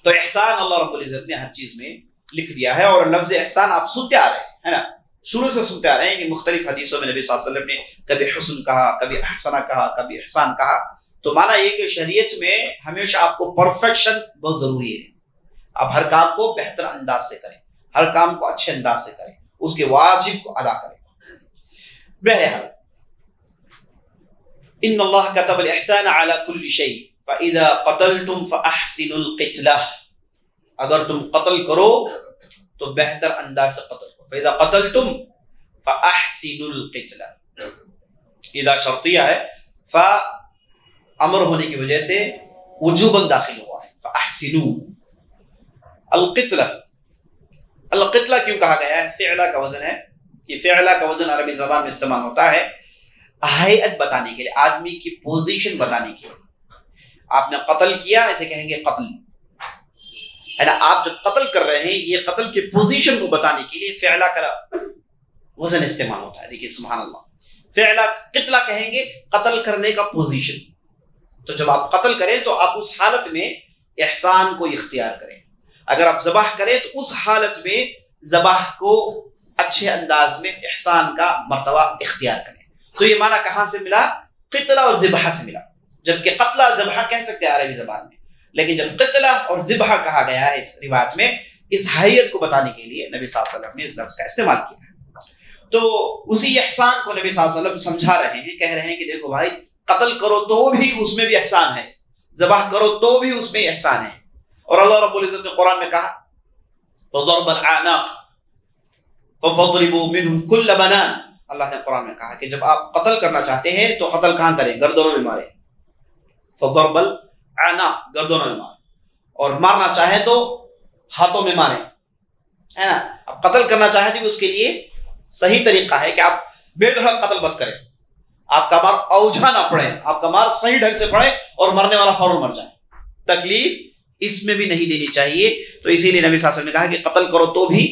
تو احسان اللہ رب العزت نے ہر چیز میں لکھ دیا ہے، اور لفظ احسان آپ سنتے آ رہے ہیں، ہے نا، شروع سے سنتے آ رہے ہیں کہ مختلف حدیثوں میں نبی صلی اللہ علیہ وسلم نے کبھی حسن کہا، کبھی احسنہ کہا، کبھی احسان کہا۔ تو معنی یہ کہ شریعت میں ہمیشہ آپ کو پرفیکشن بہت ضروری ہے، آپ ہر کام کو بہتر انداز سے کریں، ہر کام کو اچھے انداز سے کریں، اس کے واجب کو ادا کریں۔ بہرحال ان اللہ کتب الاحسان علی کل شیء فاذا قتلتم فاحسنوا القتلہ، اگر تم قتل کرو تو بہتر انداز سے قتل کرو، فاذا قتلتم فاحسنوا القتلہ، اذا شرطیہ ہے، امر ہونے کی وجہ سے وجوباً داخل ہوا ہے، فاحسنوا القتلہ۔ القتلہ کیوں کہا گیا ہے؟ فعلہ کا وزن ہے، یہ فعلہ کا وزن عربی زبان میں استعمال ہوتا ہے ہیئت بتانے کے لیے، آدمی کی پوزیشن بتانے کے لیے۔ آپ نے قتل کیا، اسے کہیں گے قتل، ہے نا، آپ جب قتل کر رہے ہیں یہ قتل کی پوزیشن کو بتانے کے لیے فعلہ کا وزن استعمال ہوتا ہے۔ دیکھیے سبحان اللہ، فعلہ قتلہ کہیں گے قتل کرنے کا پوزیشن۔ تو جب آپ قتل کریں تو آپ اس حالت میں احسان کو اختیار کریں، اگر آپ ذبح کریں تو اس حالت میں ذبح کو اچھے انداز میں احسان کا مرتبہ اختیار کریں۔ تو یہ معنی کہاں سے ملا؟ قتلہ اور ذبح سے ملا، جبکہ قتلہ ذبح کہہ سکتے ہیں عربی زبان میں، لیکن جب قتلہ اور ذبح کہا گیا ہے اس روایت میں، اس حیت کو بتانے کے لیے نبی صلی اللہ علیہ وسلم نے اس لفظ کا استعمال کیا ہے۔ تو اسی احسان کو نبی صلی اللہ علیہ وسلم سمجھا رہے ہیں، کہہ رہے ہیں کہ دیکھو بھائی، قتل کرو تو بھی اس میں بھی احسان ہے، ذبح کرو تو بھی اس میں احسان ہے۔ اور اللہ رب العزت نے قرآن میں کہا فَضَرْبَ الْأَعْنَاقِ فَضْرِبُوا مِنْهُمْ كُلَّ بَنَانٍ، اللہ نے قرآن میں کہا کہ جب آپ قتل کرنا چاہتے ہیں تو قتل کہاں کریں؟ گردنوں میں ماریں، فَضَرْبَ الْأَعْنَاقِ گردنوں میں ماریں، اور مارنا چاہیں تو ہاتھوں میں ماریں، ہے نا۔ اب قتل کرنا چاہیں تو اس کے لیے صحیح طریقہ ہے کہ آپ بے دخل قتل مت کریں، آپ کا مار اوجھا نہ پڑے، آپ کا مار صحیح ڈھنگ سے پڑے اور مرنے والا فوراً مر جائے، تکلیف اس میں بھی نہیں دینی چاہیے۔ تو اسی لیے نبی صلی اللہ علیہ وسلم نے کہا کہ قتل کرو تو بھی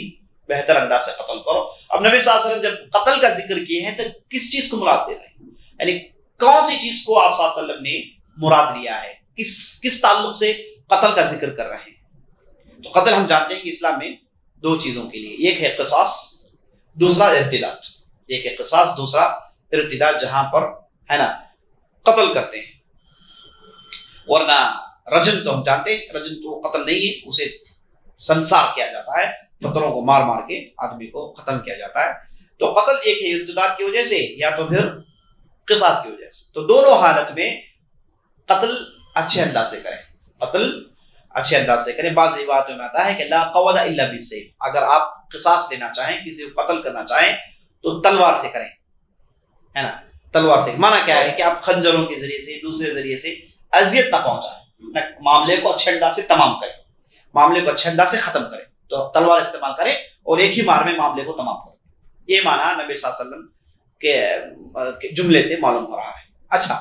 بہتر انداز سے قتل کرو۔ اب نبی صلی اللہ علیہ وسلم جب قتل کا ذکر کیے ہیں تو کس چیز کو مراد دے رہے ہیں؟ یعنی کون سی چیز کو آپ صلی اللہ علیہ وسلم نے مراد لیا ہے، کس تعلق سے قتل کا ذکر کر رہے ہیں؟ تو قتل ہم جانتے ہیں کہ اسلام میں دو چیزوں کے لیے، ایک ہے قصاص، دوسرا ارتداد۔ ایک ہے قصاص، دوسرا ارتداد، جہاں پر ہے نا قتل کرتے ہیں، ورنہ رجم تو ہم جانتے ہیں، رجم تو قتل نہیں ہے، اسے سنسار کیا جاتا ہے، پتھروں کو مار مار کے آدمی کو ختم کیا جاتا ہے۔ تو قتل ایک ہے ارتداد کی وجہ سے یا تو پھر قصاص کی وجہ سے۔ تو دونوں حالت میں قتل اچھے انداز سے کریں، قتل اچھے انداز سے کریں۔ بعض روایتوں میں آتا ہے کہ لا قود الا بالسیف، اگر آپ قصاص لینا چاہیں، کسی کو قتل کرنا چاہیں تو تلوار سے کریں، ہے نا، تلوار سے۔ معنی کیا ہے کہ آپ خنجروں کے ذریعے سے، دوسرے ذریعے سے اذیت نہ پہنچائیں، نہ معاملے کو اچھے انداز سے تمام کریں، معاملے کو اچھے انداز سے ختم کریں، تو تلوار استعمال کریں اور ایک ہی مار میں معاملے کو تمام کریں۔ یہ معنی نبی صلی اللہ علیہ وسلم کے جملے سے معلوم ہو رہا ہے۔ اچھا،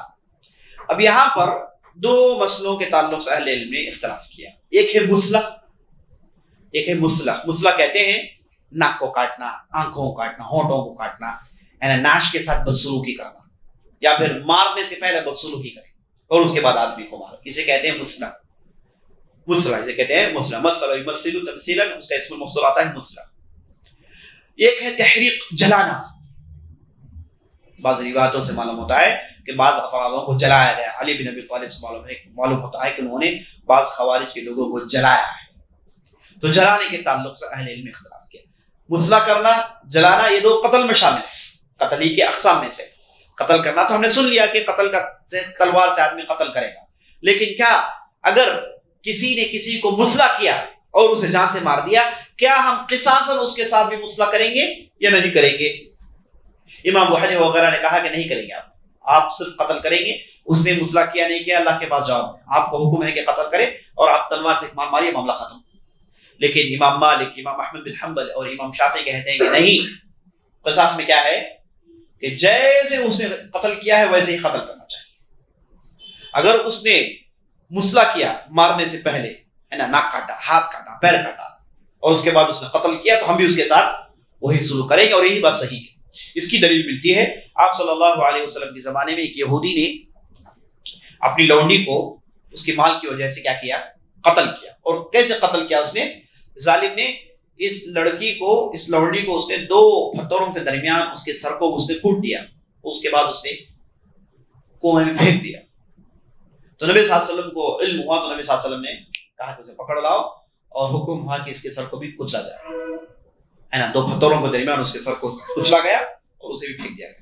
اب یہاں پر دو مسئلوں کے تعلق سے اہل علم نے اختلاف کیا. ایک ہے مسلح، ایک ہے مسلح. مسلح کہتے ہیں ناک کو کاٹنا، آنکھوں کو کاٹنا، ہونٹوں کو کاٹنا، یعنی ناش کے ساتھ بدسلوکی کرنا، یا پھر مارنے سے پہلے بدسلوکی کریں اور اس کے بعد آدمی کو مارو. اسے کہتے ہیں مسلح. مسلح اسے کہتے ہیں مسلح. مسلح یمثل تمثیلا، اس کا اسم مصدر آتا ہے مسلح. ایک ہے تحریق، جلانا. بعض روایتوں سے معلوم ہوتا ہے کہ بعض افرادوں کو جلایا گیا. علی بن ابی طالب سے معلوم ہوتا ہے کہ انہوں نے بعض خوارج کے لوگوں کو جلایا ہے. تو جلانے کے تعلق سے اہل علم اختلاف کیا. مسلح کرنا، جلانا، یہ دو قتل میں شامل ہے، قتل کے اقسام میں سے. قتل کرنا تو ہم نے سن لیا کہ قتل کا تلوار سے آدمی قتل کرے گا، لیکن کیا اگر کسی نے کسی کو مسلح کیا اور اسے جان سے مار دیا، کیا ہم قصاصاً اس کے ساتھ بھی مسلح کریں گے یا نہیں کریں گے؟ امام ابو حنیفہ وغیرہ نے کہا کہ نہیں کریں گے. آپ صرف قتل کریں گے. اس نے مسلح کیا نہیں کیا، اللہ کے پاس جواب ہے. آپ کو حکم ہے کہ قتل کریں اور آپ تلوار سے مار ماریے، معاملہ ختم. لیکن امام مالک، امام احمد بن حنبل اور امام شافعی کہتے ہیں کہ نہیں، قصاص میں کیا ہے کہ جیسے اس نے قتل کیا ہے ویسے ہی قتل کرنا چاہیے. اگر اس نے مسلح کیا مارنے سے پہلے، ہے نا، ناک کاٹا، ہاتھ کاٹا، پیر کاٹا، اور اس کے بعد اس نے قتل کیا، تو ہم بھی اس کے ساتھ وہی سلوک کریں گے، اور یہی بات صحیح ہے. اس کی دلیل ملتی ہے آپ صلی اللہ علیہ وسلم کے زمانے میں ایک یہودی نے اپنی لونڈی کو اس کے مال کی وجہ سے کیا کیا؟ قتل کیا. اور کیسے قتل کیا؟ اس نے، ظالم نے اس لڑکی کو، اس لونڈی کو اس نے دو پتھروں کے درمیان اس کے سر کو اس نے کوٹ دیا. اس کے بعد اس نے کنویں میں پھینک دیا. تو نبی صلی اللہ علیہ وسلم کو علم ہوا، تو نبی صلی اللہ علیہ وسلم نے کہا کہ اسے پکڑ لاؤ، اور حکم ہوا کہ اس کے سر کو بھی کچلا جائے، ہے نا. دو پتھروں کے درمیان اس کے سر کو کچلا گیا اور اسے بھی پھینک دیا گیا.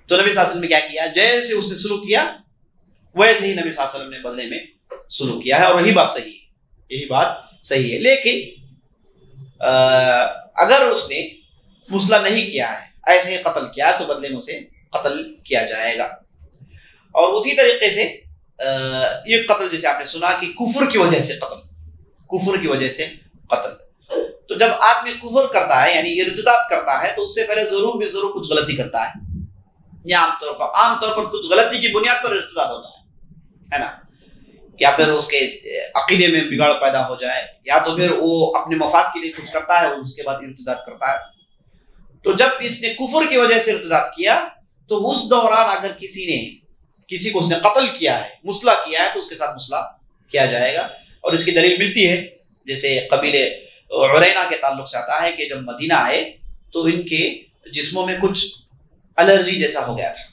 تو نبی صلی اللہ علیہ وسلم نے کیا کیا؟ جیسے اس نے سلوک کیا ویسے ہی نبی صلی اللہ علیہ وسلم نے بدلے میں سلوک کیا ہے، اور یہی بات صحیح ہے، یہی بات صحیح ہے. لیکن اگر اس نے مسلح نہیں کیا ہے، ایسے ہی قتل کیا، تو بدلے میں اسے قتل کیا جائے گا. اور اسی طریقے سے یہ قتل جیسے آپ نے سنا کہ کفر کی وجہ سے قتل، کفر کی وجہ سے قتل. تو جب آدمی کفر کرتا ہے، یعنی ارتداد کرتا ہے، تو اس سے پہلے ضرور کچھ غلطی کرتا ہے. یہ عام طور پر کچھ غلطی کی بنیاد پر ارتداد ہوتا ہے نا. یا پھر اس کے عقیدے میں بگاڑ پیدا ہو جائے، یا تو پھر وہ اپنے مفاد کے لیے کچھ کرتا ہے اور اس کے بعد ارتداد کرتا ہے. تو جب اس نے کفر کی وجہ سے ارتداد کیا، تو اس دوران اگر کسی کو اس نے قتل کیا ہے، مسلح کیا ہے، تو اس کے ساتھ مسلح کیا جائے گا. اور اس کی دلیل ملتی ہے، جیسے قبیلے عرینا کے تعلق سے آتا ہے کہ جب مدینہ آئے تو ان کے جسموں میں کچھ الرجی جیسا ہو گیا تھا.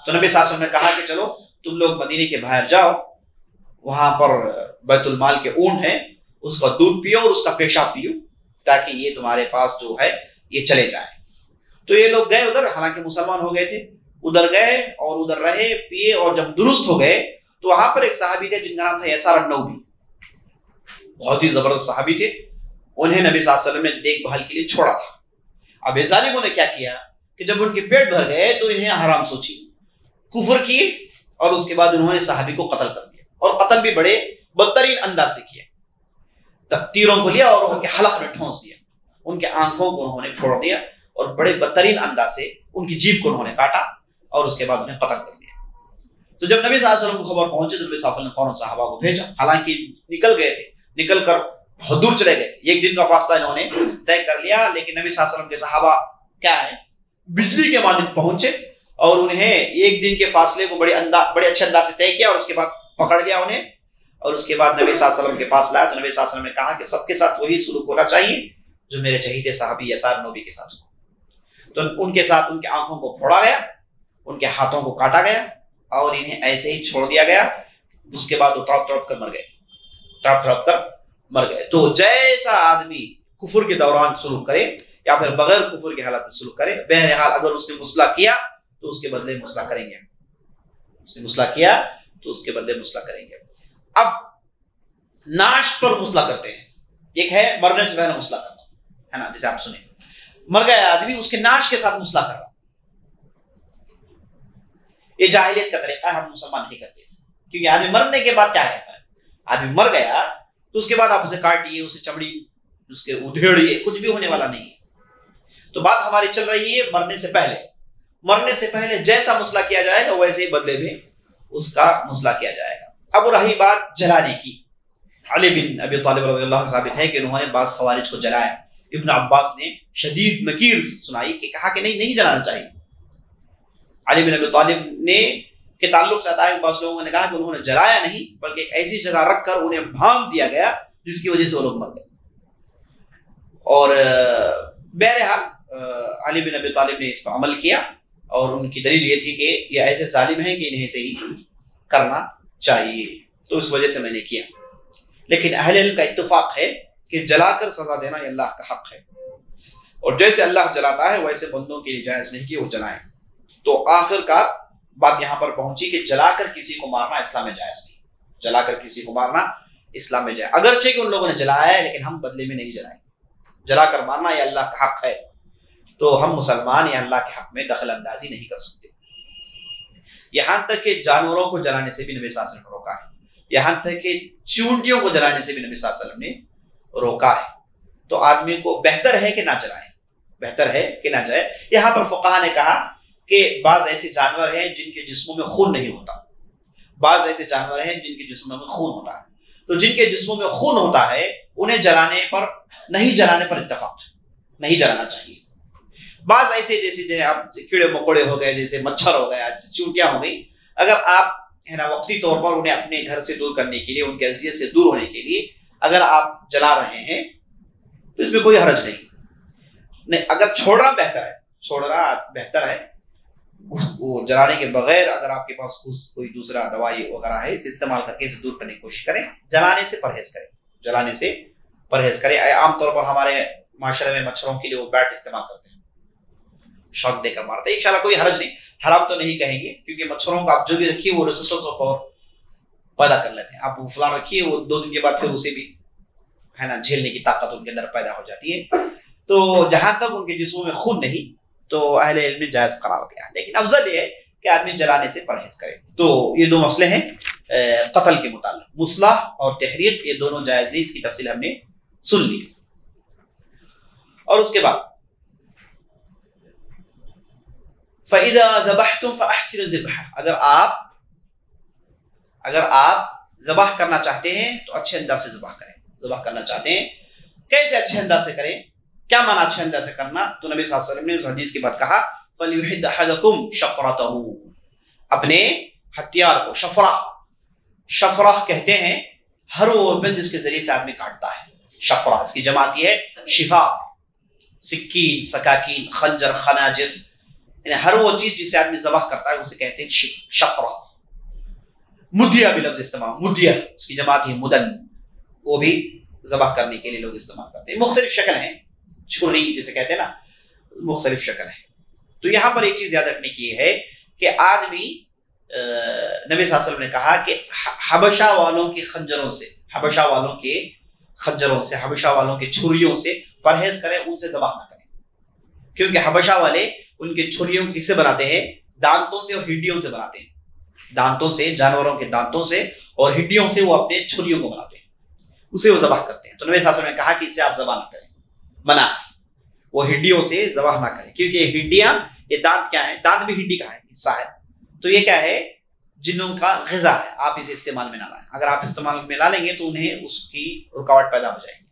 تو نبی صلی اللہ علیہ وسلم نے کہا کہ چلو تم لوگ مدینے کے باہر جاؤ، وہاں پر بیت المال کے اونٹ ہیں، اس کا دودھ پیو اور اس کا پیشاب پیو، تاکہ یہ تمہارے پاس جو ہے یہ چلے جائے. تو یہ لوگ گئے ادھر، حالانکہ مسلمان ہو گئے تھے، ادھر گئے اور ادھر رہے، پیے، اور جب درست ہو گئے تو وہاں پر ایک صحابی تھے جن کا نام تھا یسار النوبی. بہت ہی زبردست صحابی تھے. انہیں نبی صلی اللہ علیہ وسلم نے دیکھ بھال کے لیے چھوڑا تھا. اب یہ ظالموں نے کیا کیا کہ جب ان کے پیٹ بھر گئے تو انہیں حرام سوچی، کفر کیے، اور اس کے بعد انہوں نے صحابی کو قتل کر دیا، اور قتل بھی بڑے بدترین انداز سے کیا. تیروں کو لیا اور ان کے حلق میں ٹھونس دیا، ان کے آنکھوں کو انہوں نے پھوڑ دیا، اور بڑے بدترین انداز سے ان کی جیب کو انہوں نے کاٹا، اور اس کے بعد انہیں قتل کر دیا. تو جب نبی صلی اللہ علیہ وسلم کو خبر پہنچی تو نبی صلی اللہ علیہ وسلم نے فوراً صحابہ کو بھیجا. حالانکہ نکل گئے تھے، نکل کر بہت دور چلے گئے، ایک دن کا فاصلہ انہوں نے طے کر لیا، لیکن نبی صلی اللہ علیہ وسلم کے صحابہ کیا ہے، بجلی کے مانند پہنچے، اور انہیں ایک دن کے فاصلے کو بڑے اچھے انداز سے طے کیا، اور اس کے بعد پکڑ لیا انہیں، اور اس کے بعد نبی صلی اللہ علیہ وسلم کے پاس لایا. تو نبی صلی اللہ علیہ وسلم نے کہا کہ سب کے ساتھ وہی سلوک ہونا چاہیے جو میرے چہیتے صحابی یسار نوبی کے ساتھ. تو ان کے ساتھ ان کے آنکھوں کو پھوڑا گیا، ان کے ہاتھوں کو کاٹا گیا، اور انہیں ایسے ہی چھوڑ دیا گیا. اس کے بعد وہ تڑپ تڑپ کر مر گئے. تو جیسا آدمی کفر کے دوران سلوک کرے یا پھر بغیر کفر کے حالت میں سلوک کرے، بہرحال اگر اس نے مسلح کیا تو اس کے بدلے مسلح کریں گے. اس نے مسلح کیا تو اس کے بدلے مسلح کریں گے. اب ناش پر مسلح کرتے ہیں. ایک ہے مرنے سے پہلے مسلح کرنا، ہے نا، جیسے آپ سنیں مر گیا آدمی، اس کے ناش کے ساتھ مسلح کرنا. یہ جاہلیت کا طریقہ ہے، ہم مسلمان نہیں کرتے اس، کیونکہ آدمی مرنے کے بعد کیا ہے، آدمی مر گیا تو اس کے بعد آپ اسے کاٹیے، اسے چمڑی اس کے ادھیڑیے، کچھ بھی ہونے والا نہیں. تو بات ہماری چل رہی ہے مرنے سے پہلے. مرنے سے پہلے جیسا مسلح کیا جائے گا ویسے ہی بدلے میں اس کا مسئلہ کیا جائے گا۔ اب رہی بات جلانے کی، علی بن ابی طالب رضی اللہ عنہ ثابت ہے کہ انہوں نے بعض خوارج کو جلایا۔ ابن عباس نے شدید نکیر سنائی کہ کہا کہ نہیں جلانا چاہیے۔ علی بن ابی طالب نے کے تعلق سے آتا ہے بعض لوگوں نے کہا کہ انہوں نے جلایا نہیں بلکہ ایک ایسی جگہ رکھ کر انہیں بھانپ دیا گیا جس کی وجہ سے وہ لوگ مر گئے۔ اور بہرحال علی بن ابی طالب نے اس پر عمل کیا اور ان کی دلیل یہ تھی کہ یہ ایسے ظالم ہیں کہ انہیں سے ہی کرنا چاہیے، تو اس وجہ سے میں نے کیا۔ لیکن اہل علم کا اتفاق ہے کہ جلا کر سزا دینا یہ اللہ کا حق ہے، اور جیسے اللہ جلاتا ہے ویسے بندوں کے لیے جائز نہیں کہ وہ جلائیں۔ تو آخر کا بات یہاں پر پہنچی کہ جلا کر کسی کو مارنا اسلام میں جائز نہیں، جلا کر کسی کو مارنا اسلام میں جائز، اگرچہ کہ ان لوگوں نے جلایا ہے لیکن ہم بدلے میں نہیں جلائیں۔ جلا کر مارنا یہ اللہ کا حق ہے، تو ہم مسلمان یا اللہ کے حق میں دخل اندازی نہیں کر سکتے۔ یہاں تک کہ جانوروں کو جلانے سے بھی نبی صلی اللہ علیہ وسلم نے روکا ہے، یہاں تک کہ چونٹیوں کو جلانے سے بھی نبی صلی اللہ علیہ وسلم نے روکا ہے۔ تو آدمی کو بہتر ہے کہ نہ جلائیں، بہتر ہے کہ نہ جلائیں۔ یہاں پر فقہا نے کہا کہ بعض ایسے جانور ہیں جن کے جسموں میں خون نہیں ہوتا، بعض ایسے جانور ہیں جن کے جسموں میں خون ہوتا ہے، تو جن کے جسموں میں خون ہوتا ہے انہیں جلانے پر نہیں جلانے پر اتفاق ہے، نہیں جلانا چاہیے۔ بعض ایسے جیسے آپ کیڑے مکوڑے ہو گئے، جیسے مچھر ہو گیا، چونٹیاں ہو گئی، اگر آپ ہے نا وقتی طور پر انہیں اپنے گھر سے دور کرنے کے لیے، ان کے اذیت سے دور ہونے کے لیے اگر آپ جلا رہے ہیں تو اس میں کوئی حرج نہیں۔ اگر چھوڑنا بہتر ہے، چھوڑنا بہتر ہے، وہ جلانے کے بغیر اگر آپ کے پاس کوئی دوسرا دوائی وغیرہ ہے اسے استعمال کر کے اسے دور کرنے کی کوشش کریں، جلانے سے پرہیز کریں، جلانے سے پرہیز کریں۔ عام طور پر ہمارے معاشرے میں مچھروں کے لیے وہ بیٹ استعمال کرتے ہیں، شاک دے کر مارتے ہیں، انشاءاللہ کوئی حرج نہیں، حرام تو نہیں کہیں گے، کیونکہ مچھروں کا آپ جو بھی رکھیے وہ ریزسٹنس آف پاور پیدا کر لیتے ہیں۔ آپ وہ فلاں رکھیے، وہ 2 دن کے بعد پھر اسے بھی ہے نا جھیلنے کی طاقت ان کے اندر پیدا ہو جاتی ہے۔ تو جہاں تک ان کے جسموں میں خون نہیں تو اہل علم نے جائز قرار دیا، لیکن افضل یہ ہے کہ آدمی جلانے سے پرہیز کرے۔ تو یہ 2 مسئلے ہیں قتل کے متعلق، مصلح اور تحریق، یہ دونوں جائز ہیں، اس کی تفصیل ہم نے سن لی۔ اور اس کے بعد فَإِذَا ذَبَحْتُمْ فَأَحْسِنُوا الذِّبْحَ، اگر آپ ذبح کرنا چاہتے ہیں تو اچھے انداز سے ذبح کریں۔ ذبح کرنا چاہتے ہیں کیسے اچھے انداز سے کریں، کیا معنی اچھے انداز سے کرنا؟ تو نبی صلی اللہ علیہ وسلم نے اس حدیث کے بعد کہا فَلْيُحِدْ أَحَدُكُمْ شَفْرَتَهُ، اپنے ہتھیار کو، شفرہ کہتے ہیں ہر وہ ویپن جس کے ذریعے سے آدمی کاٹتا ہے، شفرہ، اس کی جمع کی ہے شفا، سکین، سکاکین، خنجر، خناجر، یعنی ہر وہ چیز جسے آدمی ذبح کرتا ہے اسے کہتے ہیں شفرہ۔ مدیہ بھی لفظ استعمال، مدیہ اس کی جمع کی ہے مدن، وہ بھی ذبح کرنے کے لیے لوگ استعمال کرتے ہیں۔ مختلف شکل ہیں، چھری جسے کہتے ہیں نا، مختلف شکل ہے۔ تو یہاں پر ایک چیز یاد رکھنے کی یہ ہے کہ آدمی نبی صلی اللہ علیہ وسلم نے کہا کہ حبشہ والوں کے خنجروں سے، حبشہ والوں کے خنجروں سے، حبشہ والوں کے چھریوں سے پرہیز کریں، ان سے ذبح نہ کریں، کیونکہ حبشہ والے ان کے چھریوں کو کس سے بناتے ہیں؟ دانتوں سے اور ہڈیوں سے بناتے ہیں، دانتوں سے، جانوروں کے دانتوں سے اور ہڈیوں سے وہ اپنے چھریوں کو بناتے ہیں، اسے وہ ذبح کرتے ہیں۔ تو نبی صلی اللہ علیہ وسلم نے کہا کہ اسے آپ ذبح نہ کریں، منع ہے، وہ ہڈیوں سے ذبح نہ کریں، کیونکہ ہڈیاں، یہ دانت کیا ہے؟ دانت بھی ہڈی کا ہے حصہ ہے، تو یہ کیا ہے؟ جنوں کا غذا ہے، آپ اسے استعمال میں نہ لائیں، اگر آپ استعمال میں لا لیں گے تو انہیں اس کی رکاوٹ پیدا ہو جائے گی،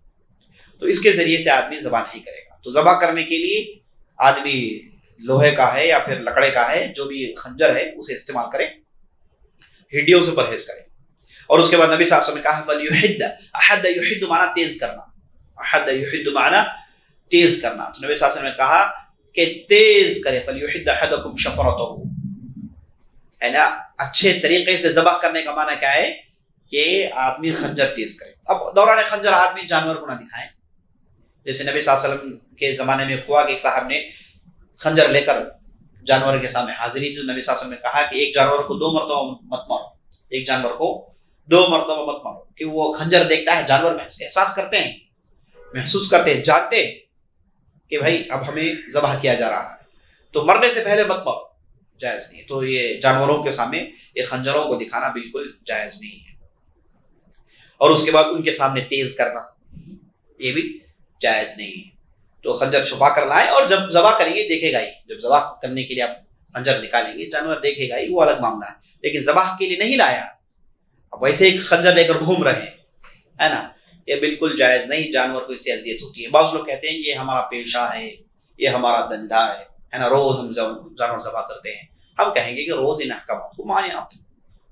تو اس کے ذریعے سے آدمی ذبح نہیں کرے گا۔ تو ذبح کرنے کے لیے آدمی لوہے کا ہے یا پھر لکڑے کا ہے، جو بھی خنجر ہے اسے استعمال کرے، ہڈیوں سے پرہیز کرے۔ اور اس کے بعد نبی صلی اللہ علیہ وسلم نے کہا فَلْيُحِدَّ، احد یحد معنی تیز کرنا، احد یحد معنی تیز کرنا، تو نبی صلی اللہ علیہ وسلم نے کہا کہ تیز کرے، فَلْيُحِدَّ أَحَدُكُمْ شَفْرَتَهُ، ہے نا، اچھے طریقے سے ذبح کرنے کا معنی کیا ہے؟ کہ آدمی خنجر تیز کرے۔ اب دوران خنجر آدمی جانور کو نہ دکھائیں، جیسے نبی صلی اللہ علیہ وسلم کے زمانے میں ہوا کہ ایک صاحب نے خنجر لے کر جانور کے سامنے حاضری، تو نبی صلی اللہ علیہ وسلم نے کہا کہ ایک جانور کو 2 مرتبہ مت مارو، ایک جانور کو 2 مرتبہ مت مارو، کہ وہ خنجر دیکھتا ہے، جانور احساس کرتے ہیں، محسوس کرتے ہیں، جانتے ہیں کہ بھائی اب ہمیں ذبح کیا جا رہا ہے، تو مرنے سے پہلے مت مارو، جائز نہیں۔ تو یہ جانوروں کے سامنے یہ خنجروں کو دکھانا بالکل جائز نہیں ہے، اور اس کے بعد ان کے سامنے تیز کرنا یہ بھی جائز نہیں ہے۔ تو خنجر چھپا کر لائیں، اور جب ذبح کریں گے دیکھے گا ہی، جب ذبح کرنے کے لیے آپ خنجر نکالیں گے جانور دیکھے گا ہی، وہ الگ معاملہ ہے، لیکن ذبح کے لیے نہیں لایا، اب ویسے ایک خنجر لے کر گھوم رہے ہیں، ہے نا، یہ بالکل جائز نہیں، جانور کو اس سے اذیت ہوتی ہے۔ بعض لوگ کہتے ہیں یہ ہمارا پیشہ ہے، یہ ہمارا دندہ ہے نا، روز ہم جانور ذبح کرتے ہیں۔ ہم کہیں گے کہ روز ان احکامات کو مانیں، آپ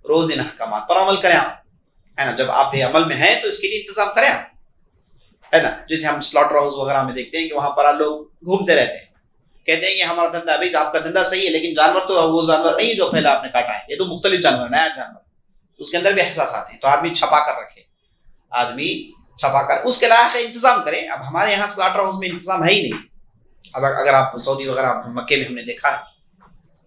روز ان احکامات پر عمل کریں، آپ ہے نا، جب آپ عمل میں ہیں تو اس کے لیے انتظام کریں آپ، ہے نا۔ جیسے ہم سلاٹر ہاؤس وغیرہ میں دیکھتے ہیں کہ وہاں پر لوگ گھومتے رہتے ہیں، کہتے ہیں کہ ہمارا دندہ، ابھی آپ کا دندہ صحیح ہے لیکن جانور تو وہ جانور نہیں جو پہلے آپ نے کاٹا ہے، یہ تو مختلف جانور، نیا جانور، اس کے اندر بھی احساسات ہیں، تو آدمی چھپا کر رکھے، آدمی چھپا کر اس کے لائق انتظام کریں۔ اب ہمارے یہاں سلاٹر ہاؤس میں انتظام ہے ہی نہیں۔ اب اگر آپ سعودی وغیرہ مکے میں ہم نے دیکھا ہے،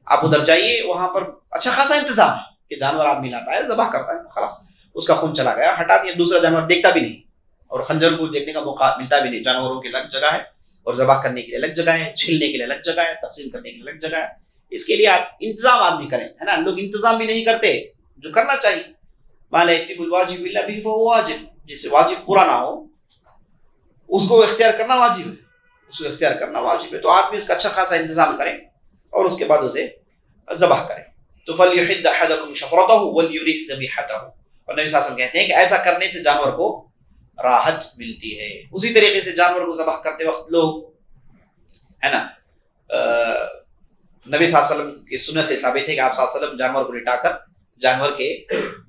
آپ ادھر جائیے، وہاں پر اچھا خاصا انتظام ہے کہ جانور آدمی لاتا ہے، ذبح کرتا ہے، خلاص اس کا خون چلا گیا، ہٹا دیا، دوسرا جانور دیکھتا بھی نہیں، اور خنجر کو دیکھنے کا موقع ملتا بھی نہیں۔ جانوروں کی الگ جگہ ہے، اور ذبح کرنے کے لیے الگ جگہ ہے، چھلنے کے لیے الگ جگہ ہے، تقسیم کرنے کے لیے الگ جگہ ہے۔ اس کے لیے آپ انتظام آدمی کریں، ہے نا۔ لوگ انتظام بھی نہیں کرتے جو کرنا چاہیے۔ مالا یتم الواجب الا به فهو واجب، جس سے واجب پورا نہ ہو اس کو اختیار کرنا واجب ہے، اس کو اختیار کرنا واجب ہے، تو آدمی اس کا اچھا خاصا انتظام کریں اور اس کے بعد اسے ذبح کریں۔ تو فَلْيُحِدَّ أَحَدُكُمْ شَفْرَتَهُ وَلْيُرِحْ ذَبِيحَتَهُ، اور نبی صلی اللہ علیہ وسلم کہتے ہیں کہ ایسا کرنے سے جانور کو راحت ملتی ہے۔ اسی طریقے سے جانور کو ذبح کرتے وقت لوگ، ہے نا، نبی صلی اللہ علیہ وسلم کی سنت سے ثابت ہے کہ آپ صلی اللہ علیہ وسلم جانور کو لٹا کر جانور کے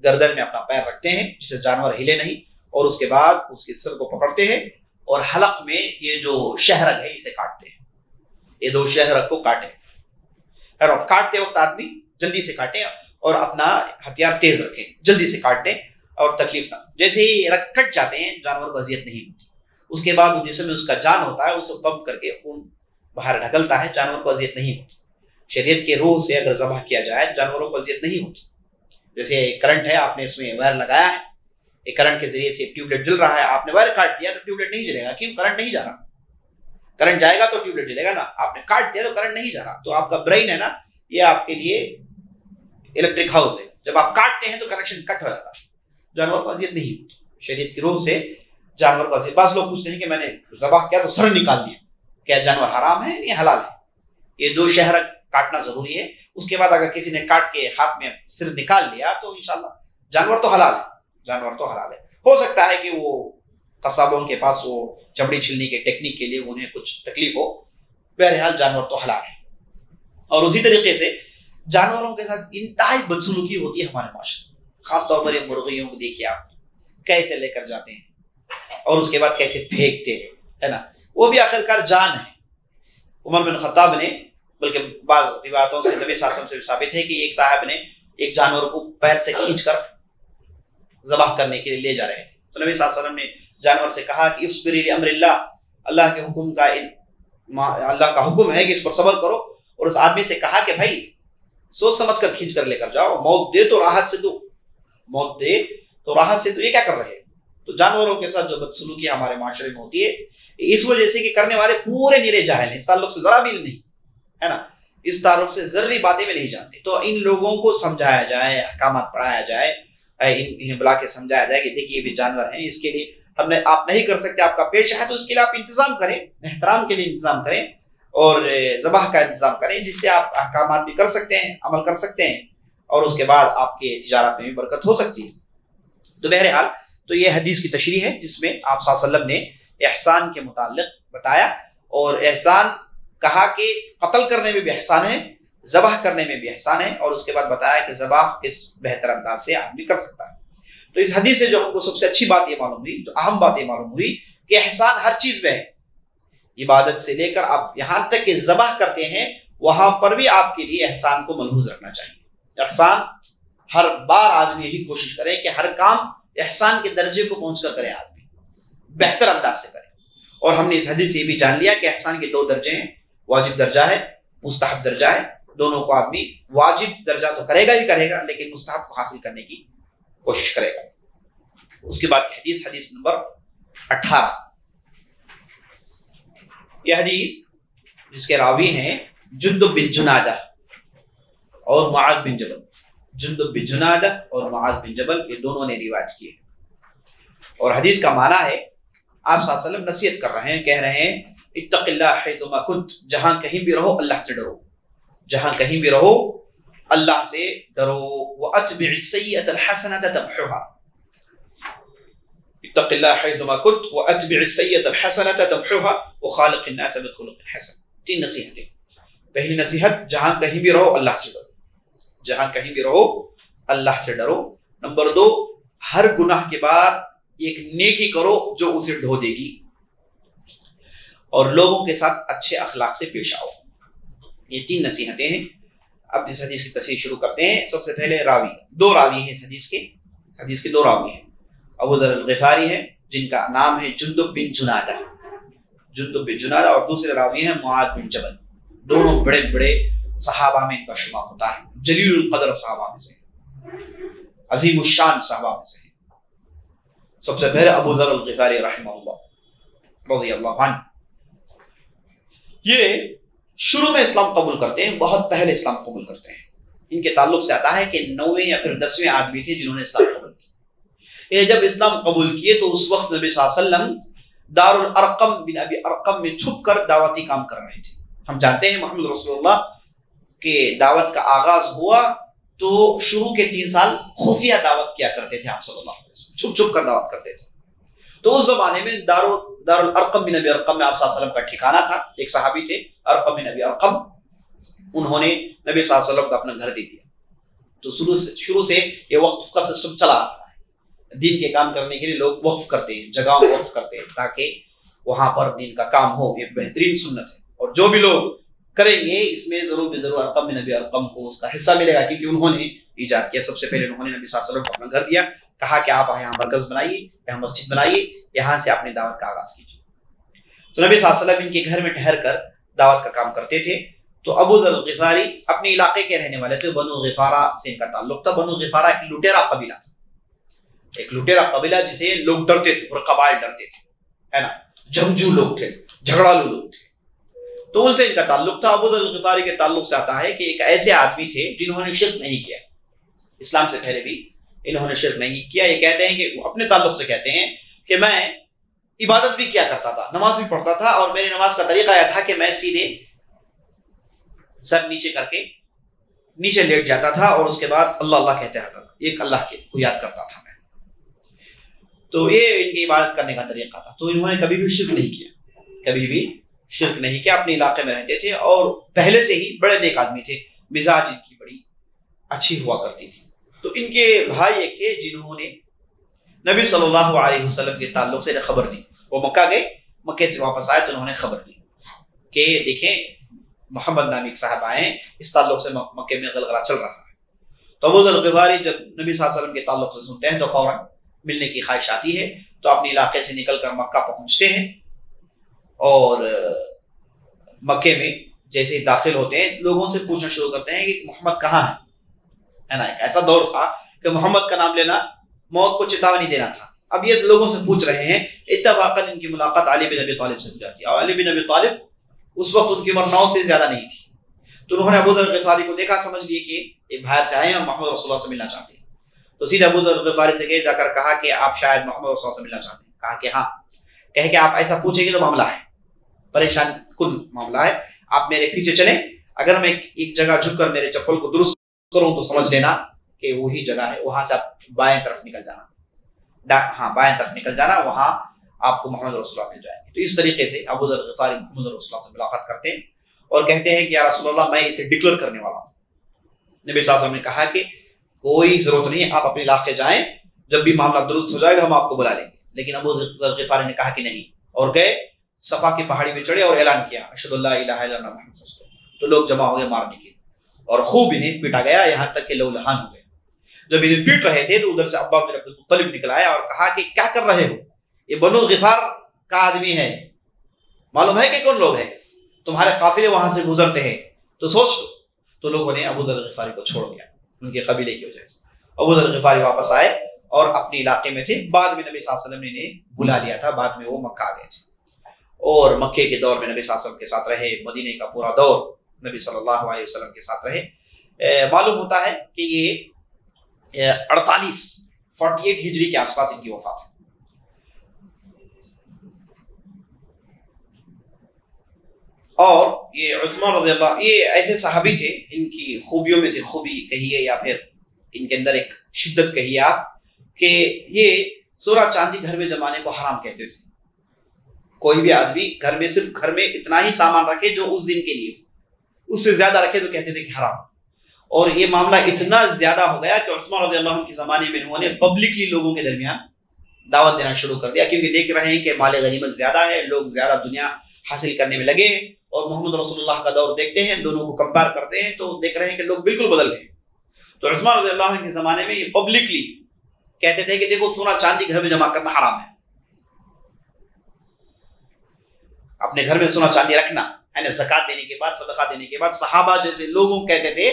گردن میں اپنا پیر رکھتے ہیں جس سے جانور ہلے نہیں، اور اس کے بعد اس کے سر کو پکڑتے ہیں اور حلق میں یہ جو شہرگ ہے اسے کاٹتے ہیں، یہ دو شہرگ کو کاٹیں، کاٹتے وقت آدمی جلدی سے کاٹیں اور اپنا ہتھیار تیز رکھیں، جلدی سے کاٹیں اور تکلیف نہ، جیسے ہی کٹ جاتے ہیں جانور کو اذیت نہیں ہوتی، اس کے بعد جسم میں اس کا جان ہوتا ہے، اسے پمپ کر کے خون باہر ڈھکلتا ہے، جانور کو اذیت نہیں ہوتی۔ شریعت کے روح سے اگر ذبح کیا جائے جانوروں کو اذیت نہیں ہوتی۔ جیسے کرنٹ ہے، آپ نے اس میں وائر لگایا ہے، ایک کرنٹ کے ذریعے سے ٹیوب لائٹ جل رہا ہے، آپ نے وائر کاٹ دیا تو ٹیوب لائٹ نہیں جلے گا، کیوں؟ کرنٹ نہیں جا رہا، کرنٹ جائے گا تو ٹیوب لائٹ جلے گا نا، آپ نے کاٹ دیا تو کرنٹ نہیں جا رہا۔ تو آپ کا برین ہے نا، یہ آپ کے لیے الیکٹرک ہاؤس ہے، جب آپ کاٹتے ہیں تو کنیکشن کٹ ہو جاتا ہے، جانور کو اذیت نہیں ہوتی۔ شریعت کی روح سے جانور کو اذیت، بعض لوگ پوچھتے ہیں کہ میں نے ذبح کیا تو سر نکال دیا، کیا جانور حرام ہے؟ نہیں، حلال ہے۔ یہ دو شہرگ کاٹنا ضروری ہے، اس کے بعد اگر کسی نے کاٹ کے ہاتھ میں سر نکال لیا تو انشاءاللہ جانور تو حلال ہے، جانور تو حلال ہے۔ ہو سکتا ہے کہ وہ قصابوں کے پاس وہ چمڑی چھلنے کے ٹیکنیک کے لیے انہیں کچھ تکلیف ہو، بہرحال جانور تو حلال ہے۔ اور اسی طریقے سے جانوروں کے ساتھ انتہائی بدسلوکی ہوتی ہے ہمارے معاشرے، خاص طور پر یہ مرغیوں کو دیکھیے آپ کیسے لے کر جاتے ہیں اور اس کے بعد کیسے پھینکتے ہیں، ہے نا، وہ بھی آخرکار جان ہے۔ عمر بن خطاب نے، بلکہ بعض روایتوں سے نبی صلی اللہ علیہ وسلم سے ثابت ہے کہ ایک صاحب نے ایک جانور کو پیر سے کھینچ کر ذبح کرنے کے لیے لے جا رہے تھے، تو نبی صلی اللہ علیہ وسلم نے جانور سے کہا کہ اصبری لامر اللہ، اللہ کے حکم کا، اللہ کا حکم ہے کہ اس پر صبر کرو، اور اس آدمی سے کہا کہ بھائی سوچ سمجھ کر کھینچ کر لے کر جاؤ، موت دے تو راحت سے دو، موت دے تو راحت سے دو، یہ کیا کر رہے ہیں؟ تو جانوروں کے ساتھ جو بدسلوکی ہمارے معاشرے میں ہوتی ہے اس وجہ سے کہ کرنے والے پورے نیرے جاہل ہیں، اس تعلق سے ذرا بھی نہیں، ہے نا، اس تعلق سے ذرری باتیں بھی نہیں جانتے۔ تو ان لوگوں کو سمجھایا جائے، احکامات پڑھایا جائے، انہیں بلا کے سمجھایا جائے کہ دیکھیے یہ بھی جانور ہیں، اس کے لیے آپ نہیں کر سکتے، آپ کا پیشہ ہے تو اس کے لیے آپ انتظام کریں، احترام کے لیے انتظام کریں اور ذبح کا انتظام کریں، جس سے آپ احکامات بھی کر سکتے ہیں، عمل کر سکتے ہیں، اور اس کے بعد آپ کے تجارت میں بھی برکت ہو سکتی ہے۔ تو بہرحال تو یہ حدیث کی تشریح ہے جس میں آپ صلی اللہ علیہ وسلم نے احسان کے متعلق بتایا، اور احسان کہا کہ قتل کرنے میں بھی احسان ہے، ذبح کرنے میں بھی احسان ہے، اور اس کے بعد بتایا کہ ذبح کس بہتر انداز سے آدمی کر سکتا ہے۔ تو اس حدیث سے جو ہم کو سب سے اچھی بات یہ معلوم ہوئی، جو اہم بات یہ معلوم ہوئی کہ احسان ہر چیز میں ہے، عبادت سے لے کر آپ یہاں تک کہ ذبح کرتے ہیں وہاں پر بھی آپ کے لیے احسان کو ملحوظ رکھنا چاہیے۔ احسان ہر بار آدمی یہی کوشش کرے کہ ہر کام احسان کے درجے کو پہنچ کر کرے، آدمی بہتر انداز سے کرے۔ اور ہم نے اس حدیث سے یہ بھی جان لیا کہ احسان کے دو درجے ہیں، واجب درجہ ہے، مستحب درجہ ہے، دونوں کو آدمی واجب درجہ تو کرے گا ہی کرے گا، لیکن مستحب کو حاصل کرنے کی کوشش کرے گا۔ اس کے بعد حدیث نمبر 18، یہ حدیث جس کے راوی ہیں جندب بن جنادہ اور معاذ بن جبل، جندب بن جنادہ اور معاذ بن جبل، یہ دونوں نے روایت کی ہے۔ اور حدیث کا معنی ہے آپ صلی اللہ علیہ وسلم نصیحت کر رہے ہیں، کہہ رہے ہیں اتق اللہ حیثما کنت، جہاں کہیں بھی رہو اللہ سے ڈرو، جہاں کہیں بھی رہو اللہ سے ڈرو. وَأَتْبِعِ السَّيِّئَةَ الْحَسَنَةَ تَمْحُهَا. اتق اللہ حیثما کنت وَأَتْبِعِ السَّيِّئَةَ الْحَسَنَةَ تَمْحُهَا وَخَالِقِ النَّاسَ بِخُلُقٍ حَسَنٍ. 3 نصیحتیں. پہلی نصیحت جہاں کہیں بھی رہو اللہ سے ڈرو. جہاں کہیں بھی رہو اللہ سے ڈرو. نمبر 2 ہر گناہ کے بعد ایک نیکی کرو جو اسے ڈھو دے گی. اور لوگوں کے ساتھ اچھے اخلاق سے پیش آؤ. یہ 3 نصیحتیں ہیں. اب اس حدیث کی تفسیر شروع کرتے ہیں. سب سے پہلے راوی 2 راوی ہیں اس حدیث کے 2 راوی ہیں. ابو ذر الغفاری ہے جن کا نام ہے جندب بن جنادہ اور دوسرے راوی ہیں معاذ بن جبل. دونوں بڑے بڑے صحابہ میں ان کا شمار ہوتا ہے. جلیل القدر صحابہ میں سے, عظیم الشان صحابہ میں سے. سب سے پہلے ابو ذر الغفاری رحمہ اللہ رضی اللہ عنہ, یہ شروع میں اسلام قبول کرتے ہیں, بہت پہلے اسلام قبول کرتے ہیں. ان کے تعلق سے آتا ہے کہ 9ویں یا پھر 10ویں آدمی تھے جنہوں نے اسلام قبول کیا. یہ جب اسلام قبول کیے تو اس وقت نبی صلی اللہ علیہ وسلم دار الارقم بن ابی ارقم میں چھپ کر دعوتی کام کر رہے تھے. ہم جانتے ہیں محمد رسول اللہ کے دعوت کا آغاز ہوا تو شروع کے 3 سال خفیہ دعوت کیا کرتے تھے آپ صلی اللہ علیہ وسلم, چھپ چھپ کر دعوت کرتے تھے. تو اس زمانے میں دار الارقم بن ابی ارقم میں آپ صلی اللہ علیہ وسلم کا ٹھکانہ تھا. ایک صحابی تھے ارقم بن ابی ارقم, انہوں نے نبی صلی اللہ علیہ وسلم کو اپنا گھر دے دیا. تو شروع سے یہ وقف کا سسٹم چلا رہا ہے. دین کے کام کرنے کے لیے لوگ وقف کرتے ہیں, جگہوں کو وقف کرتے ہیں تاکہ وہاں پر دین کا کام ہو. یہ بہترین سنت ہے اور جو بھی لوگ کریں گے اس میں ضرور ارقم بن ابی ارقم کو اس کا حصہ ملے گا, کیونکہ انہوں نے ایجاد کیا. سب سے پہلے انہوں نے نبی صلی اللہ علیہ وسلم کو اپنا گھر دیا, کہا کہ آپ یہاں مرکز بنائیے, یہاں مسجد بنائیے, یہاں سے اپنی دعوت کا آغاز کیجیے. تو نبی صلی اللہ علیہ وسلم ان کے گھر میں ٹھہر کر دعوت کا کام کرتے تھے. تو ابو ذر الغفاری اپنے علاقے کے رہنے والے تھے. بنو غفارہ سے ان کا تعلق تھا. بنو غفارہ ایک لٹیرا قبیلہ تھا, ایک لٹیرا قبیلہ جسے لوگ ڈرتے تھے, پورے قبائل ڈرتے تھے, ہے نا, جنگجو لوگ تھے, جھگڑالو لوگ تھے. تو ان سے ان کا تعلق تھا. ابو ذر الغفاری کے تعلق سے آتا ہے کہ ایک ایسے آدمی تھے جنہوں نے شرک نہیں کیا. اسلام سے پہلے بھی انہوں نے شرک نہیں کیا. یہ کہتے ہیں کہ اپنے تعلق سے کہتے ہیں کہ میں عبادت بھی کیا کرتا تھا, نماز بھی پڑھتا تھا, اور میری نماز کا طریقہ یہ تھا کہ میں سیدھے سر نیچے کر کے نیچے لیٹ جاتا تھا اور اس کے بعد اللہ اللہ کہتے رہتا تھا, ایک اللہ کو یاد کرتا تھا میں. تو یہ ان کی عبادت کرنے کا طریقہ تھا. تو انہوں نے کبھی بھی شرک نہیں کیا, کبھی بھی شرک نہیں کیا. اپنے علاقے میں رہتے تھے اور پہلے سے ہی بڑے نیک آدمی تھے. مزاج ان کی بڑی اچھی ہوا کرتی تھی. تو ان کے بھائی ایک تھے جنہوں نے نبی صلی اللہ علیہ وسلم کے تعلق سے خبر دی. وہ مکہ گئے, مکے سے واپس آئے تو انہوں نے خبر دی کہ دیکھیں محمد نامی ایک صاحب آئے ہیں, اس تعلق سے مکے میں غلغلہ چل رہا ہے. تو ابو ذر الغفاری جب نبی صلی اللہ علیہ وسلم کے تعلق سے سنتے ہیں تو فوراً ملنے کی خواہش آتی ہے. تو اپنے علاقے سے نکل کر مکہ پہنچتے ہیں اور مکے میں جیسے داخل ہوتے ہیں لوگوں سے پوچھنا شروع کرتے ہیں کہ محمد کہاں ہے نا. ایک ایسا دور تھا کہ محمد کا نام لینا موت کو چتاونی دینا تھا. اب یہ لوگوں سے پوچھ رہے ہیں. اتفاقاً ان کی ملاقات علی بن ابی طالب سے ہو جاتی ہے, اور علی بن ابی طالب اس وقت ان کی عمر 9 سے زیادہ نہیں تھی. تو انہوں نے ابو ذر الغفاری کو دیکھا, سمجھ لیے کہ ایک باہر سے آئے ہیں اور محمد رسول اللہ سے ملنا چاہتے ہیں. تو سیدھے ابو ذر الغفاری سے گئے, جا کر کہا کہ آپ شاید محمد رسول اللہ سے ملنا چاہتے ہیں. کہا کہ ہاں. کہے کہ آپ ایسا پوچھیں گے تو معاملہ ہے, پریشان کن معاملہ ہے, آپ میرے پیچھے چلیں. اگر میں ایک جگہ جھک کر میرے چپل کو درست کروں تو سمجھ لینا کہ وہی جگہ ہے, وہاں سے آپ بائیں طرف نکل جانا, ہاں بائیں طرف نکل جانا, وہاں آپ کو محمد رسول اللہ مل جائیں گے. تو اس طریقے سے ابو ذر الغفاری محمد رسول اللہ سے ملاقات کرتے ہیں اور کہتے ہیں کہ یا رسول اللہ میں اسے ڈکلیئر کرنے والا ہوں. نبی صلی اللہ علیہ وسلم نے کہا کہ کوئی ضرورت نہیں, آپ اپنے علاقے جائیں, جب بھی معاملہ درست ہو جائے گا ہم آپ کو بلا لیں گے. لیکن ابو ذر الغفاری نے کہا کہ نہیں, اور گئے صفا کی پہاڑی پہ چڑھے اور اعلان کیا اشہد اللہ الہ الا اللہ محمد رسول اللہ. تو لوگ جمع ہو گئے مارنے کے, اور خوب انہیں پیٹا گیا یہاں تک کہ لو لہان ہو گئے. جب انہیں پیٹ رہے تھے تو ادھر سے عباس بن عبد المطلب نکل آیا اور کہا کہ کیا کر رہے ہو, یہ بنو غفار کا آدمی ہے, معلوم ہے کہ کون لوگ ہیں, تمہارے قافلے وہاں سے گزرتے ہیں, تو سوچ لو. تو لوگوں نے ابو ذر الغفاری کو چھوڑ دیا ان کے قبیلے کی وجہ سے. ابو ذر الغفاری واپس آئے اور اپنے علاقے میں تھے. بعد میں نبی صلی اللہ علیہ وسلم نے انہیں بلا لیا تھا, بعد میں وہ مکہ آ گئے تھے اور مکے کے دور میں نبی صلی اللہ علیہ وسلم کے ساتھ رہے. مدینے کا پورا دور نبی صلی اللہ علیہ وسلم کے ساتھ رہے. معلوم ہوتا ہے کہ یہ 48 ہجری کے آس پاس ان کی وفات ہے. اور یہ عثمان رضی اللہ، یہ ایسے صحابی تھے، ان کی خوبیوں میں سے خوبی کہیے یا پھر ان کے اندر ایک شدت کہیے آپ، کہ یہ سونا چاندی گھر میں جمانے کو حرام کہتے تھے۔ کوئی بھی آدمی گھر میں صرف گھر میں اتنا ہی سامان رکھے جو اس دن کے لیے، اس سے زیادہ رکھے تو کہتے تھے کہ حرام۔ اور یہ معاملہ اتنا زیادہ ہو گیا کہ عثمان رضی اللہ عنہ کے زمانے میں انہوں نے پبلکلی لوگوں کے درمیان دعوت دینا شروع کر دیا، کیونکہ دیکھ رہے ہیں کہ مال غنیمت زیادہ ہے، لوگ زیادہ دنیا حاصل کرنے میں لگے ہیں، اور محمد رسول اللہ کا دور دیکھتے ہیں، دونوں کو کمپیئر کرتے ہیں تو دیکھ رہے ہیں کہ لوگ بالکل بدل گئے۔ تو عثمان رضی اللہ عنہ کے زمانے میں یہ پبلکلی کہتے تھے کہ دیکھو سونا چاندی گھر میں جمع کرنا حرام ہے، اپنے گھر میں سونا چاندی رکھنا، یعنی زکات دینے کے بعد، صدقہ دینے کے بعد صحابہ جیسے لوگوں کہتے تھے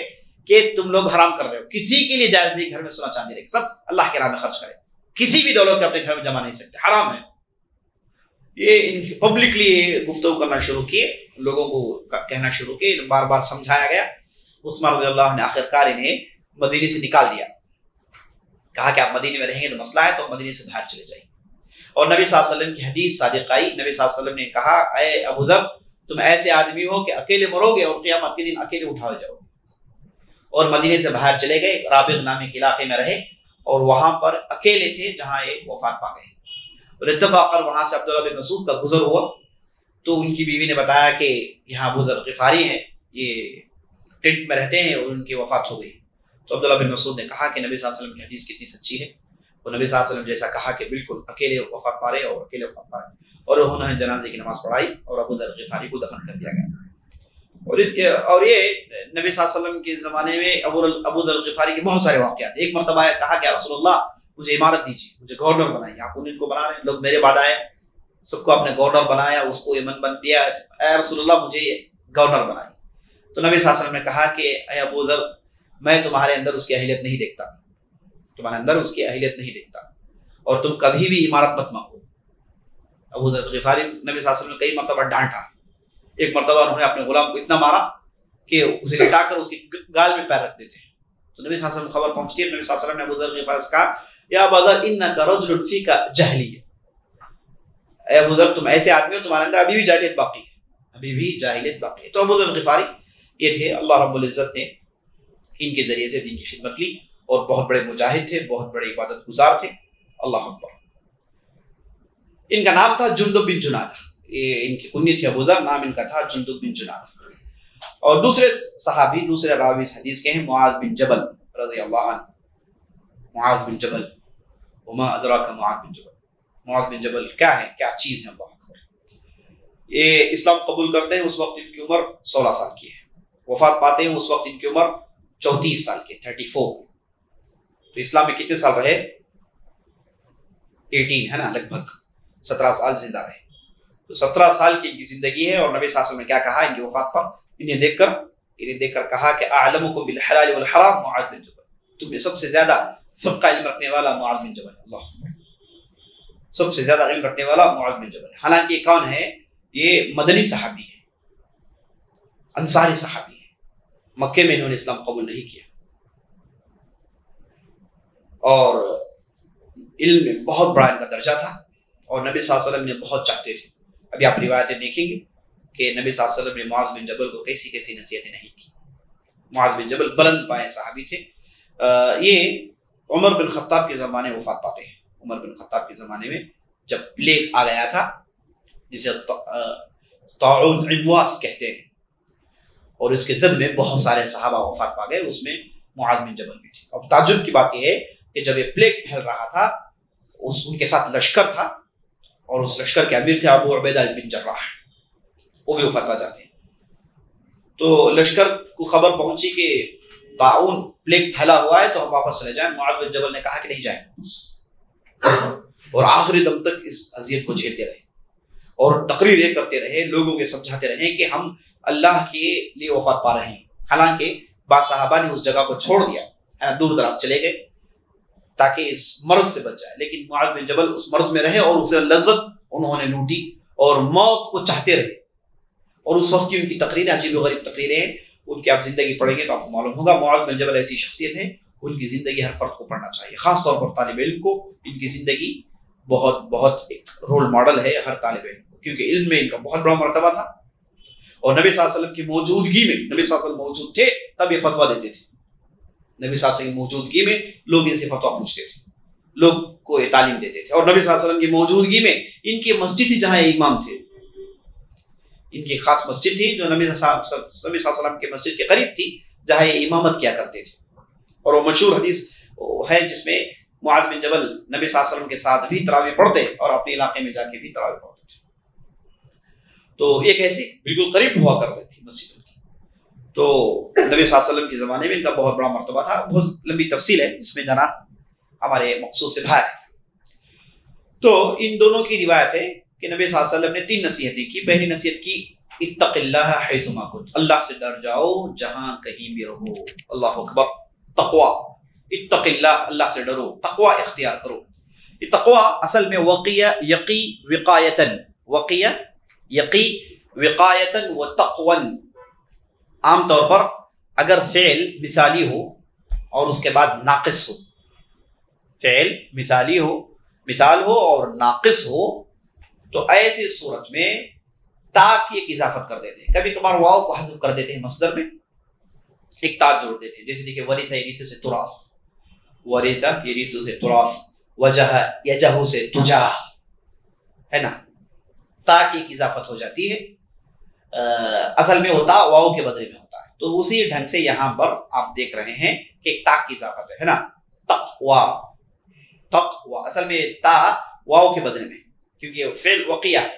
کہ تم لوگ حرام کر رہے ہو، کسی کے لیے جائز نہیں گھر میں سونا چاندی رکھے، سب اللہ کے راہ میں خرچ کرے، کسی بھی دولت کو اپنے گھر میں جمع نہیں سکتے، حرام ہے۔ یہ پبلکلی گفتگو کرنا شروع کیے، لوگوں کو کہنا شروع کیے، بار بار سمجھایا گیا۔ عثمان رضی اللہ نے آخرکار انہیں مدینے سے نکال دیا، کہا کہ آپ مدینے میں رہیں گے تو مسئلہ ہے، تو مدینے سے باہر چلے جائیں۔ اور نبی صلی اللہ علیہ وسلم کی حدیث صادق آئی، نبی صلی اللہ علیہ وسلم نے کہا اے ابو ذر تم ایسے آدمی ہو کہ اکیلے مرو گے اور قیامت کے دن اکیلے اٹھائے جاؤ گے۔ اور مدینے سے باہر چلے گئے، رابغ نامی کے علاقے میں رہے، اور وہاں پر اکیلے تھے جہاں یہ وفات پا گئے۔ اور اتفاقاً وہاں سے عبداللہ بن مسعود کا گزر ہوا، تو ان کی بیوی نے بتایا کہ یہاں ابو ذر غفاری ہیں، یہ ٹینٹ میں رہتے ہیں، اور ان کی وفات ہو گئی۔ تو عبداللہ بن مسعود نے کہا کہ نبی صلی اللہ علیہ وسلم کی حدیث کتنی سچی ہے، اور نبی صلی اللہ علیہ وسلم جیسا کہا کہ بالکل اکیلے وفات پا رہے اور اکیلے وفات پا رہے، اور انہوں نے جنازے کی نماز پڑھائی اور ابو ذر غفاری کو دفن کر دیا گیا۔ اور یہ نبی صلی اللہ علیہ وسلم کے زمانے میں ابو ذر غفاری کے بہت سارے واقعات۔ ایک مرتبہ کہا کہ رسول اللہ مجھے عمارت دیجیے، مجھے گورنر بنائیے، آپ ان کو بنا رہے ہیں، لوگ میرے بعد آئے، سب کو آپ نے گورنر بنایا، اس کو یمن بن دیا، اے رسول اللہ مجھے گورنر بنائیے۔ تو نبی صلی اللہ علیہ وسلم نے کہا کہ اے ابو ذر میں تمہارے اندر اس کی اہلیت نہیں دیکھتا، تمہارے اندر اس کی اہلیت نہیں دیکھتا، اور تم کبھی بھی عمارت مت مانگو۔ ابو ذر غفاری نبی صلی اللہ علیہ وسلم نے کئی مرتبہ ڈانٹا، ایک مرتبہ انہوں نے اپنے غلام کو اتنا مارا کہ اسے لٹا کر اس کی گال میں پیر رکھ دیتے۔ تو نبی صلی اللہ علیہ وسلم خبر پہنچتی ہے، نبی صلی اللہ علیہ وسلم نے ابو ذر غفاری سے کہا یا ابو ذر انک رجل فیک جاہلیہ، اے ابو ذر تم ایسے آدمی ہو تمہارے اندر ابھی بھی جاہلیت باقی ہے، ابھی بھی جاہلیت باقی ہے۔ تو ابو ذر غفاری یہ تھے، اللہ رب العزت نے ان کے ذریعے سے دین کی خدمت لی، اور بہت بڑے مجاہد تھے، بہت بڑے عبادت گزار تھے، اللہ اکبر۔ ان کا نام تھا جندب بن جنادہ، یہ ان کی کنیت تھی ابو ذر، نام ان کا تھا جندب بن جنادہ۔ اور دوسرے صحابی، دوسرے راوی اس حدیث کے ہیں معاذ بن جبل رضی اللہ عنہ۔ معاذ بن جبل، وما ادراک معاذ بن جبل، معاذ بن جبل کیا ہے، کیا چیز ہے، اللہ اکبر۔ یہ اسلام قبول کرتے ہیں اس وقت ان کی عمر 16 سال کی ہے، وفات پاتے ہیں اس وقت ان کی عمر 34 سال کی، 34۔ تو اسلام میں کتنے سال رہے؟ 18 ہے نا، لگ بھگ 17 سال زندہ رہے۔ تو 17 سال کی ان کی زندگی ہے، اور نبی صلی اللہ علیہ وسلم نے کیا کہا ان کی وفات پر؟ انہیں دیکھ کر کہا کہ اعلمکم بالحلال والحرام معاذ بن جبل، تم میں سب سے زیادہ فقہ علم رکھنے والا معاذ بن جبل، اللہ اکبر، سب سے زیادہ علم رکھنے والا معاذ بن جبل۔ حالانکہ یہ کون ہے؟ یہ مدنی صحابی ہے، انصاری صحابی ہے، مکے میں انہوں نے اسلام قبول نہیں کیا، اور علم میں بہت بڑا ان کا درجہ تھا، اور نبی صلی اللہ علیہ وسلم نے بہت چاہتے تھے۔ ابھی آپ روایتیں دیکھیں گے کہ نبی صلی اللہ علیہ وسلم نے معاذ بن جبل کو کیسی کیسی نصیحتیں نہیں کی۔ معاذ بن جبل بلند پائے صحابی تھے۔ یہ عمر بن خطاب کے زمانے وفات پاتے ہیں۔ عمر بن خطاب کے زمانے میں جب پلیگ آ گیا تھا، جسے طاعون عمواس کہتے ہیں، اور اس کے زد میں بہت سارے صحابہ وفات پا گئے، اس میں معاذ بن جبل بھی تھے۔ اب تعجب کی بات یہ ہے کہ جب یہ پلیگ پھیل رہا تھا، ان کے ساتھ لشکر تھا، اور اس لشکر کے امیر تھے ابو عبیدہ بن جراح، وہ بھی وفات پا جاتے ہیں۔ تو لشکر کو خبر پہنچی کہ طاعون پلیگ پھیلا ہوا ہے، تو ہم واپس چلے جائیں۔ معاذ بن جبل نے کہا کہ نہیں جائیں، اور آخری دم تک اس اذیت کو جھیلتے رہے، اور تقریریں کرتے رہے، لوگوں کے سمجھاتے رہے کہ ہم اللہ کے لیے وفات پا رہے ہیں۔ حالانکہ بعض صحابہ نے اس جگہ کو چھوڑ دیا، دور دراز چلے گئے تاکہ اس مرض سے بچ جائے، لیکن معاذ بن جبل اس مرض میں رہے، اور اسے لذت انہوں نے لوٹی، اور موت کو چاہتے رہے۔ اور اس وقت کی ان کی تقریریں عجیب و غریب تقریریں ہیں، ان کی آپ زندگی پڑھیں گے تو آپ کو معلوم ہوگا۔ معاذ بن جبل ایسی شخصیت ہے، ان کی زندگی ہر فرد کو پڑھنا چاہیے، خاص طور پر طالب علم کو۔ ان کی زندگی بہت ایک رول ماڈل ہے ہر طالب علم کو، کیونکہ علم میں ان کا بہت بڑا مرتبہ تھا، اور نبی صلی اللہ علیہ وسلم کی موجودگی میں، نبی صلی اللہ علیہ وسلم موجود تھے تب یہ فتویٰ دیتے تھے، نبی صلی اللہ علیہ وسلم کی موجودگی میں لوگ ان سے فتویٰ پوچھتے تھے، لوگ کو یہ تعلیم دیتے تھے. اور نبی صلی اللہ علیہ وسلم کی موجودگی میں ان کی مسجد تھی جہاں یہ امام تھے، ان کی خاص مسجد تھی جو نبی صلی اللہ علیہ وسلم کے مسجد کے قریب تھی جہاں یہ امامت کیا کرتے تھے. اور وہ مشہور حدیث ہے جس میں معاذ بن جبل نبی صلی اللہ علیہ وسلم کے ساتھ بھی تراویح پڑھتے اور اپنے علاقے میں جا کے بھی تراویح پڑھتے تھے. تو ایک ایسی بالکل قریب ہوا کرتی تھی مسجد کی. تو نبی صلی اللہ علیہ وسلم کے زمانے میں ان کا بہت بڑا مرتبہ تھا. بہت لمبی تفصیل ہے جس میں جانا ہمارے مقصود سے باہر ہے. تو ان دونوں کی روایت ہے کہ نبی صلی اللہ علیہ وسلم نے 3 نصیحتیں کی. پہلی نصیحت کی اتق اللہ حیثما کنت، اللہ سے ڈر جاؤ جہاں کہیں بھی رہو. اللہ اکبر. تقوی، اتق اللہ، اللہ سے ڈرو، تقوی اختیار کرو. یہ تقوی اصل میں وقی یقی وقایتن، وقی یقی وقایتن و تقون. عام طور پر اگر فعل مثالی ہو اور اس کے بعد ناقص ہو، فعل مثالی ہو، مثال ہو اور ناقص ہو، تو ایسی صورت میں تا کی ایک اضافت کر دیتے ہیں. کبھی کبھار واو کو حذف کر دیتے ہیں مصدر میں، ایک تا جوڑ دیتے ہیں. جیسے دیکھیں ورثہ یریث سے تراث، ورثہ یریث سے تراث، وجہ یجہ سے تجا، ہے نا، تا کی ایک اضافت ہو جاتی ہے. اصل میں ہوتا واو کے بدلے میں ہوتا ہے. تو اسی ڈھنگ سے یہاں پر آپ دیکھ رہے ہیں کہ ایک تا کی اضافت ہے نا، تقوا. تقوا اصل میں تا واو کے بدلے میں، کیونکہ فعل وقیہ ہے،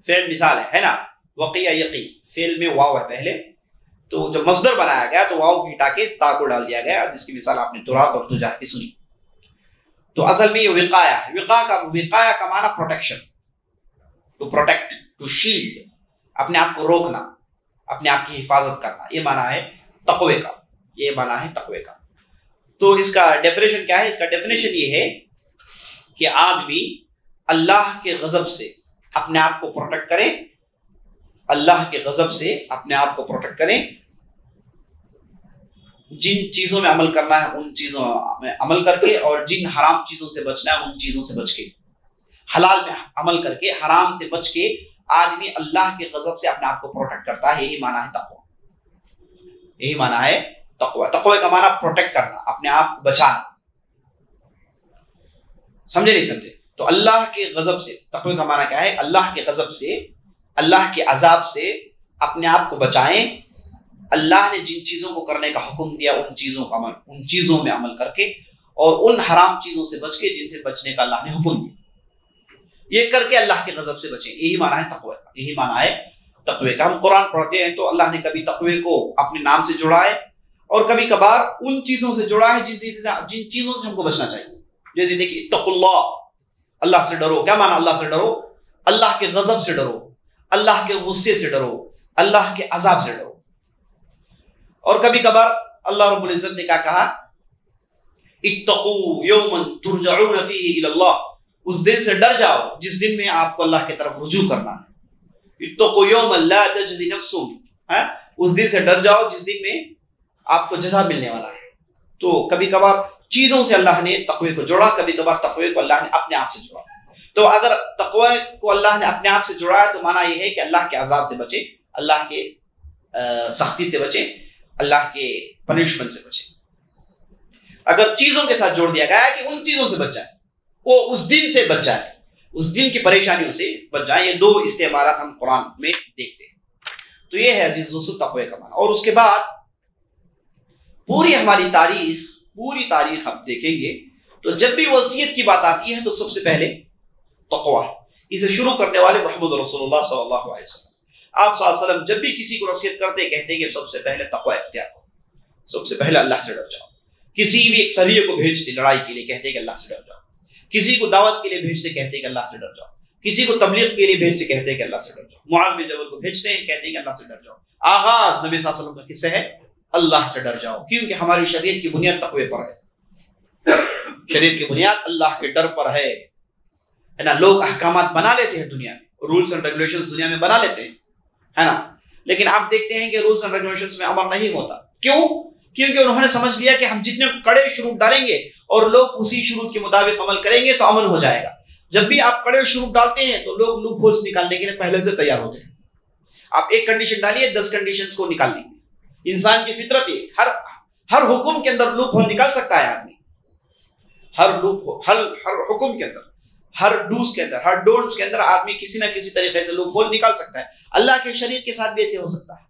فعل مثال ہے نا، وقیہ یقی، فعل میں واو ہے پہلے، تو جب مصدر بنایا گیا تو واو کی ہٹا کے تا کو ڈال دیا گیا، جس کی مثال آپ نے تراث اور تجا کی سنی. تو اصل میں یہ وقایہ ہے. وقایہ کا معنی protection, to protect, to shield, اپنے آپ کو روکنا، اپنے آپ کی حفاظت کرنا، یہ معنی ہے تقوی کا، یہ معنی ہے تقوی کا. تو اس کا ڈیفینیشن کیا ہے؟ اس کا ڈیفینیشن یہ ہے کہ آدمی اللہ کے غضب سے اپنے آپ کو پروٹیکٹ کریں، اللہ کے غضب سے اپنے آپ کو پروٹیکٹ کریں. جن چیزوں میں عمل کرنا ہے ان چیزوں میں عمل کر کے، اور جن حرام چیزوں سے بچنا ہے ان چیزوں سے بچ کے، حلال میں عمل کر کے حرام سے بچ کے آدمی اللہ کے غضب سے اپنے آپ کو پروٹیکٹ کرتا ہے. یہی معنی ہے تقوی، یہی معنی ہے تقوی. تقوی کا معنی پروٹیکٹ کرنا، اپنے آپ کو بچانا. سمجھے نہیں سمجھے؟ تو اللہ کے غضب سے، تقوی کا معنی کیا ہے؟ اللہ کے غضب سے، اللہ کے عذاب سے اپنے آپ کو بچائیں. اللہ نے جن چیزوں کو کرنے کا حکم دیا ان چیزوں میں عمل کر کے، اور ان حرام چیزوں سے بچ کے جن سے بچنے کا اللہ نے حکم دیا، یہ کر کے اللہ کے غضب سے بچیں. یہی معنی ہے تقوی کا، یہی معنی ہے تقوی کا. ہم قرآن پڑھتے ہیں تو اللہ نے کبھی تقوی کو اپنے نام سے جڑا ہے، اور کبھی کبھار ان چیزوں سے جڑا ہے جن چیزوں سے ہم کو بچنا چاہیے. جیسے دیکھیے اتقوا اللہ، اللہ سے ڈرو. کیا معنی اللہ سے ڈرو؟ اللہ کے غضب سے ڈرو، اللہ کے غصے سے ڈرو، اللہ کے عذاب سے ڈرو. اور کبھی کبھار اللہ رب العزت نے کیا کہا؟ اتقوا یوما ترجعون فیہ الی اللہ، اس دن سے ڈر جاؤ جس دن میں آپ کو اللہ کی طرف رجوع کرنا ہے. اتقوا یوما لا تجزی نفس، اس دن سے ڈر جاؤ جس دن میں آپ کو جزا ملنے والا ہے. تو کبھی کبھار چیزوں سے اللہ نے تقوی کو جوڑا، کبھی کبھار تقوی کو اللہ نے اپنے آپ سے جوڑا. تو اگر تقوی کو اللہ نے اپنے آپ سے جوڑا ہے تو معنی یہ ہے کہ اللہ کے عذاب سے بچیں، اللہ کے سختی سے بچیں، اللہ کے پنشمنٹ سے بچیں. اگر چیزوں کے ساتھ جوڑ دیا گیا ہے کہ ان چیزوں سے بچ جائے، وہ اس دن سے بچ جائے، اس دن کی پریشانیوں سے بچ جائیں. یہ 2 استعمالات ہم قرآن میں دیکھتے ہیں. تو یہ ہے عزیز دوستو تقوی کا معنی. اور اس کے بعد پوری ہماری تاریخ آپ دیکھیں گے تو جب بھی وصیت کی بات آتی ہے تو سب سے پہلے تقوی ہے. اسے شروع کرنے والے محمد رسول اللہ صلی اللہ علیہ وسلم. آپ صلی اللہ علیہ وسلم جب بھی کسی کو وصیت کرتے کہتے کہ سب سے پہلے تقوی اختیار کرو، سب سے پہلے اللہ سے ڈر جاؤ. کسی بھی ایک سریے کو بھیجتے لڑائی کے لیے کہتے کہ اللہ سے ڈر جاؤ، کسی کو دعوت کے لیے بھیجتے کہتے کہ اللہ سے ڈر جاؤ، کسی کو تبلیغ کے لیے بھیجتے کہتے کہ اللہ سے ڈر جاؤ. معاذ بن جبل کو بھیجتے ہیں کہتے ہیں کہ اللہ سے ڈر جاؤ. آغاز نبی صلی اللہ علیہ وسلم کا کس سے ہے؟ اللہ سے ڈر جاؤ، کیونکہ ہماری شریعت کی بنیاد تقوی پر ہے. شریعت کی بنیاد اللہ کے ڈر پر ہے نا. لوگ احکامات بنا لیتے ہیں دنیا میں، رولز اینڈ ریگولیشنز دنیا میں بنا لیتے ہیں، ہے نا، لیکن آپ دیکھتے ہیں کہ رولز اینڈ ریگولیشنز میں عمل نہیں ہوتا. کیوں؟ کیونکہ انہوں نے سمجھ لیا کہ ہم جتنے کڑے شروط ڈالیں گے اور لوگ اسی شروط کے مطابق عمل کریں گے تو امن ہو جائے گا. جب بھی آپ کڑے شروط ڈالتے ہیں تو لوگ لوپ ہولز نکالنے کے لیے پہلے سے تیار ہوتے ہیں. آپ ایک کنڈیشن ڈالیے 10 کنڈیشنز کو نکال لیں گے. انسان کی فطرت ہے، ہر حکم کے اندر لوپ ہول نکال سکتا ہے آدمی. ہر حکم کے اندر، ہر ڈوز کے اندر، ہر ڈونٹس کے اندر آدمی کسی نہ کسی طریقے سے لوپ ہول نکال سکتا ہے. اللہ کے شریعت کے ساتھ بھی ایسے ہو سکتا ہے.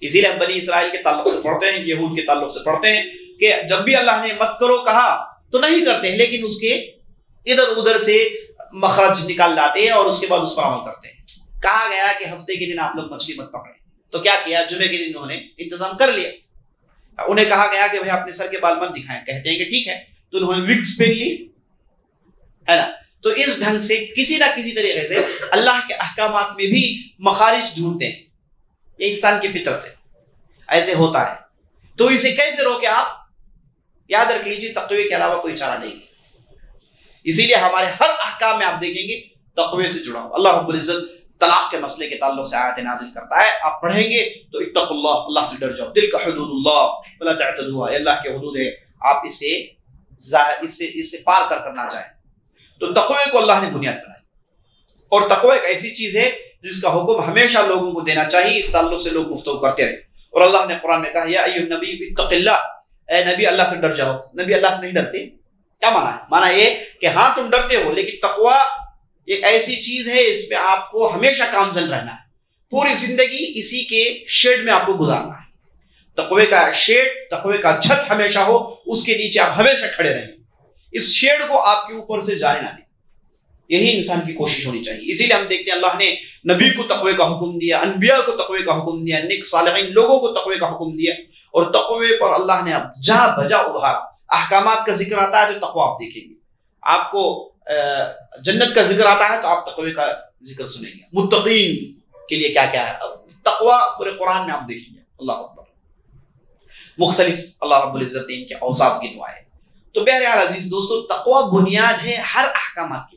اسی لیے ہم بنی اسرائیل کے تعلق سے پڑھتے ہیں، یہود کے تعلق سے پڑھتے ہیں کہ جب بھی اللہ نے مت کرو کہا تو نہیں کرتے ہیں، لیکن اس کے ادھر ادھر سے مخرج نکال لاتے ہیں اور اس کے بعد اس پر عمل کرتے ہیں. کہا گیا کہ ہفتے کے دن آپ لوگ مچھلی مت پکڑیں، تو کیا کیا؟ جمعے کے دن انہوں نے انتظام کر لیا. انہیں کہا گیا کہ بھائی اپنے سر کے بال مت دکھائیں، کہتے ہیں کہ ٹھیک ہے، تو انہوں نے وگز پہن لی ہے نا. تو اس ڈھنگ سے کسی نہ کسی طریقے سے اللہ کے احکامات میں بھی مخارج ڈھونڈتے ہیں. یہ انسان کی فطرت ہے، ایسے ہوتا ہے. تو اسے کیسے روکے آپ؟ یاد رکھ لیجیے تقوی کے علاوہ کوئی چارہ نہیں ہے. اسی لیے ہمارے ہر احکام میں آپ دیکھیں گے تقوی سے جڑا ہو. اللہ رب العزت طلاق کے مسئلے کے تعلق سے آیات نازل کرتا ہے، آپ پڑھیں گے تو اتقوا اللہ، اللہ سے ڈر جاؤ. تلک حدود اللہ فلا تعتدوها، یہ اللہ کے حدود ہے، آپ اس سے پار کر نہ جائیں. تو تقوی کو اللہ نے بنیاد بنائی، اور تقوی ایک ایسی چیز ہے جس کا حکم ہمیشہ لوگوں کو دینا چاہیے. اس تعلق سے لوگ گفتگو کرتے رہے، اور اللہ نے قرآن میں کہا یا ایھا النبی اتق اللہ، اے نبی اللہ سے ڈر جاؤ. نبی اللہ سے نہیں ڈرتے، کیا مانا ہے؟ مانا یہ کہ ہاں تم ڈرتے ہو، لیکن تقوی ایک ایسی چیز ہے اس میں آپ کو ہمیشہ کامزن رہنا ہے، پوری زندگی اسی کے شیڈ میں آپ کو گزارنا ہے. تقوی کا شیڈ، تقوی کا چھت ہمیشہ ہو، اس کے نیچے آپ ہمیشہ کھڑے رہیں، اس شیڈ کو آپ کے اوپر سے جانے نہ دیں. یہی انسان کی کوشش ہونی چاہیے. اسی لیے ہم دیکھتے ہیں اللہ نے نبی کو تقوی کا حکم دیا، انبیاء کو تقوی کا حکم دیا، نیک صالحین لوگوں کو تقوی کا حکم دیا، اور تقوی پر اللہ نے اب جا بجا ابھارا. احکامات کا ذکر آتا ہے تو تقوی آپ دیکھیں گے، آپ کو جنت کا ذکر آتا ہے تو آپ تقوی کا ذکر سنیں گے. متقین کے لیے کیا کیا ہے تقوی پورے قرآن میں آپ دیکھیں گے. اللہ اکبر، مختلف اللہ رب العزت نے ان کے اوصاف کی دعا ہے. تو بہرحال عزیز دوستو، تقوی بنیاد ہے ہر احکامات کی.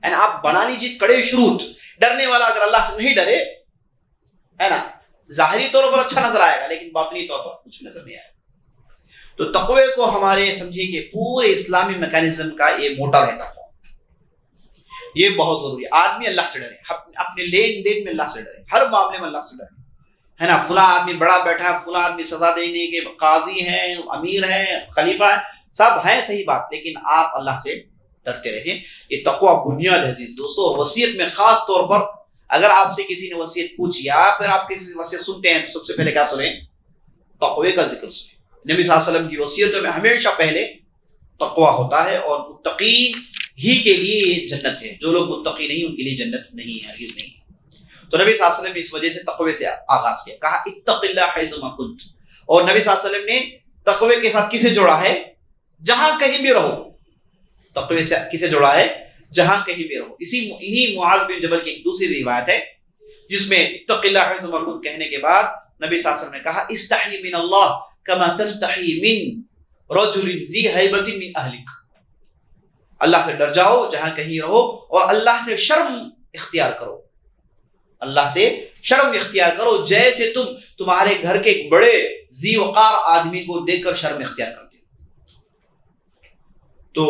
یعنی آپ بنا لیجیے کڑے شروط. ڈرنے والا اگر اللہ سے نہیں ڈرے ہے نا، ظاہری طور پر اچھا نظر آئے گا لیکن باطنی طور پر کچھ نظر نہیں آئے گا. تو تقوی کو ہمارے سمجھیے کہ پورے اسلامی میکانزم کا یہ موٹر ہے. تقوی یہ بہت ضروری ہے. آدمی اللہ سے ڈرے، اپنے لین دین میں اللہ سے ڈرے، ہر معاملے میں اللہ سے ڈرے ہے نا. فلاں آدمی بڑا بیٹھا ہے، فلاں آدمی سزا دینے کے قاضی ہیں، امیر ہیں، خلیفہ ہیں، سب ہیں صحیح بات، لیکن آپ اللہ سے ڈرتے رہیں. یہ تقوی بنیاد ہے عزیز دوستو. اور وصیت میں خاص طور پر اگر آپ سے کسی نے وصیت پوچھی یا پھر آپ کسی سے وصیت سنتے ہیں تو سب سے پہلے کیا سنیں؟ تقوی کا ذکر سنیں. نبی صلی اللہ علیہ وسلم کی وصیتوں میں ہمیشہ پہلے تقوی ہوتا ہے، اور متقی ہی کے لیے یہ جنت ہے. جو لوگ متقی نہیں ان کے لیے جنت نہیں ہے، ہرگز نہیں. تو نبی صلی اللہ علیہ وسلم نے اس وجہ سے تقوی سے آغاز کیا، کہا اتق اللہ حیثما کنت. اور نبی صلی اللہ علیہ وسلم نے تقوی کے ساتھ کسے جوڑا ہے؟ جہاں کہیں بھی رہو. تقوی سے کسے جوڑا ہے؟ جہاں کہیں بھی رہو. انہی معاذ بن جبل کی ایک دوسری روایت ہے جس میں اتق اللہ حیثما کنت کہنے کے بعد نبی صلی اللہ علیہ وسلم نے کہا استحی من اللہ کما تستحی من رجل ذی ہیبۃ من اہلک. اللہ سے ڈر جاؤ جہاں کہیں رہو، اور اللہ سے شرم اختیار کرو. اللہ سے شرم اختیار کرو جیسے تم تمہارے گھر کے ایک بڑے ذی وقار آدمی کو دیکھ کر شرم اختیار کرتے ہو. تو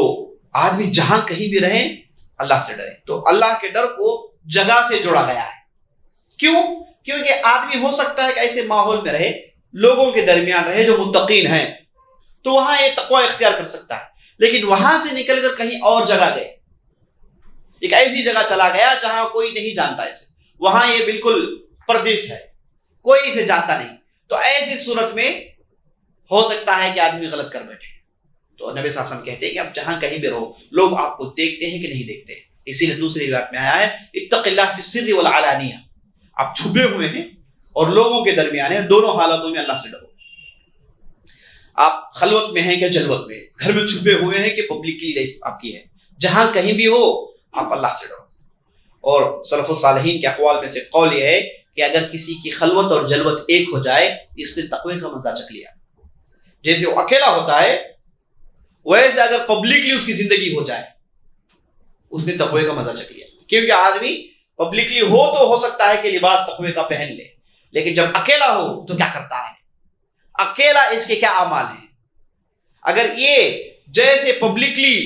آدمی جہاں کہیں بھی رہیں اللہ سے ڈرے. تو اللہ کے ڈر کو جگہ سے جوڑا گیا ہے. کیوں؟ کیونکہ آدمی ہو سکتا ہے کہ ایسے ماحول میں رہے، لوگوں کے درمیان رہے جو متقین ہیں، تو وہاں یہ تقوی اختیار کر سکتا ہے. لیکن وہاں سے نکل کر کہیں اور جگہ گئے، ایک ایسی جگہ چلا گیا جہاں کوئی نہیں جانتا اسے، وہاں یہ بالکل پردیس ہے، کوئی اسے جانتا نہیں. تو ایسی صورت میں ہو سکتا ہے کہ آدمی غلط کر بیٹھے. تو نبی صلی اللہ علیہ وسلم کہتے ہیں کہ اب جہاں کہیں بھی رہو، لوگ آپ کو دیکھتے ہیں کہ نہیں دیکھتے. اسی لیے دوسری روایت میں آیا ہے اتق اللہ فی السر والعلانیہ. آپ چھپے ہوئے ہیں اور لوگوں کے درمیان ہیں، دونوں حالتوں میں اللہ سے ڈرو. آپ خلوت میں ہیں کہ جلوت میں، گھر میں چھپے ہوئے ہیں کہ پبلکلی لائف آپ کی ہے، جہاں کہیں بھی ہو آپ اللہ سے ڈرو. اور سلف الصالحین کے اقوال میں سے قول یہ ہے کہ اگر کسی کی خلوت اور جلوت ایک ہو جائے اس نے تقوی کا مزہ چکھ لیا. جیسے وہ اکیلا ہوتا ہے ویسے اگر پبلکلی اس کی زندگی ہو جائے اس نے تقوی کا مزہ چکھ لیا. کیونکہ آدمی پبلکلی ہو سکتا ہے کہ لباس تقوی کا پہن لے، لیکن جب اکیلا ہو تو کیا کرتا ہے؟ اکیلا اس کے کیا اعمال ہیں؟ اگر یہ جیسے پبلکلی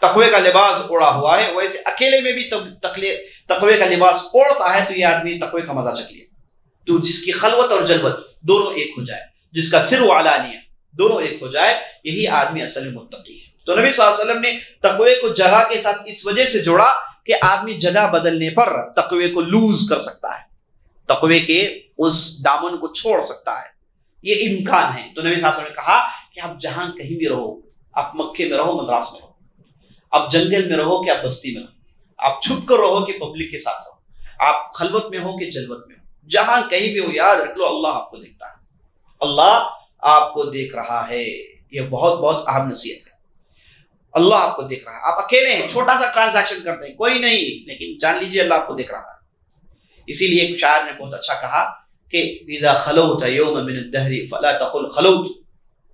تقوی کا لباس اوڑا ہوا ہے، ویسے اکیلے میں بھی تقوی کا لباس اوڑتا ہے تو یہ آدمی تقوی کا مزہ چکھ لے، تو جس کی خلوت اور جلوت دونوں ایک ہو جائے، جس کا سر و علانیہ دونوں ایک ہو جائے، یہی آدمی اصل میں متقی ہے۔ تو نبی صلی اللہ علیہ وسلم نے تقوی کو جگہ کے ساتھ اس وجہ سے جوڑا کہ آدمی جگہ بدلنے پر تقوی کو لوز کر سکتا ہے، تقوی کے اس دامن کو چھوڑ سکتا ہے، یہ امکان ہے۔ تو نبی صلی اللہ علیہ وسلم نے کہا کہ آپ جہاں کہیں بھی رہو، آپ مکے میں رہو، مدراس میں رہو، آپ جنگل میں رہو کہ آپ بستی میں رہو، آپ چھپ کر رہو کہ پبلک کے ساتھ رہو، آپ خلوت میں ہو کہ جلوت میں ہو، جہاں کہیں بھی ہو یاد رکھ لو اللہ آپ کو دیکھتا ہے، اللہ آپ کو دیکھ رہا ہے۔ یہ بہت بہت اہم نصیحت ہے، اللہ آپ کو دیکھ رہا ہے۔ آپ اکیلے ہیں، چھوٹا سا ٹرانزیکشن کرتے ہیں، کوئی نہیں، لیکن جان لیجیے اللہ آپ کو دیکھ رہا ہے۔ اسی لیے ایک شاعر نے بہت اچھا کہا کہ اذا خلوت یوم من الدہر فلا تقل خلوت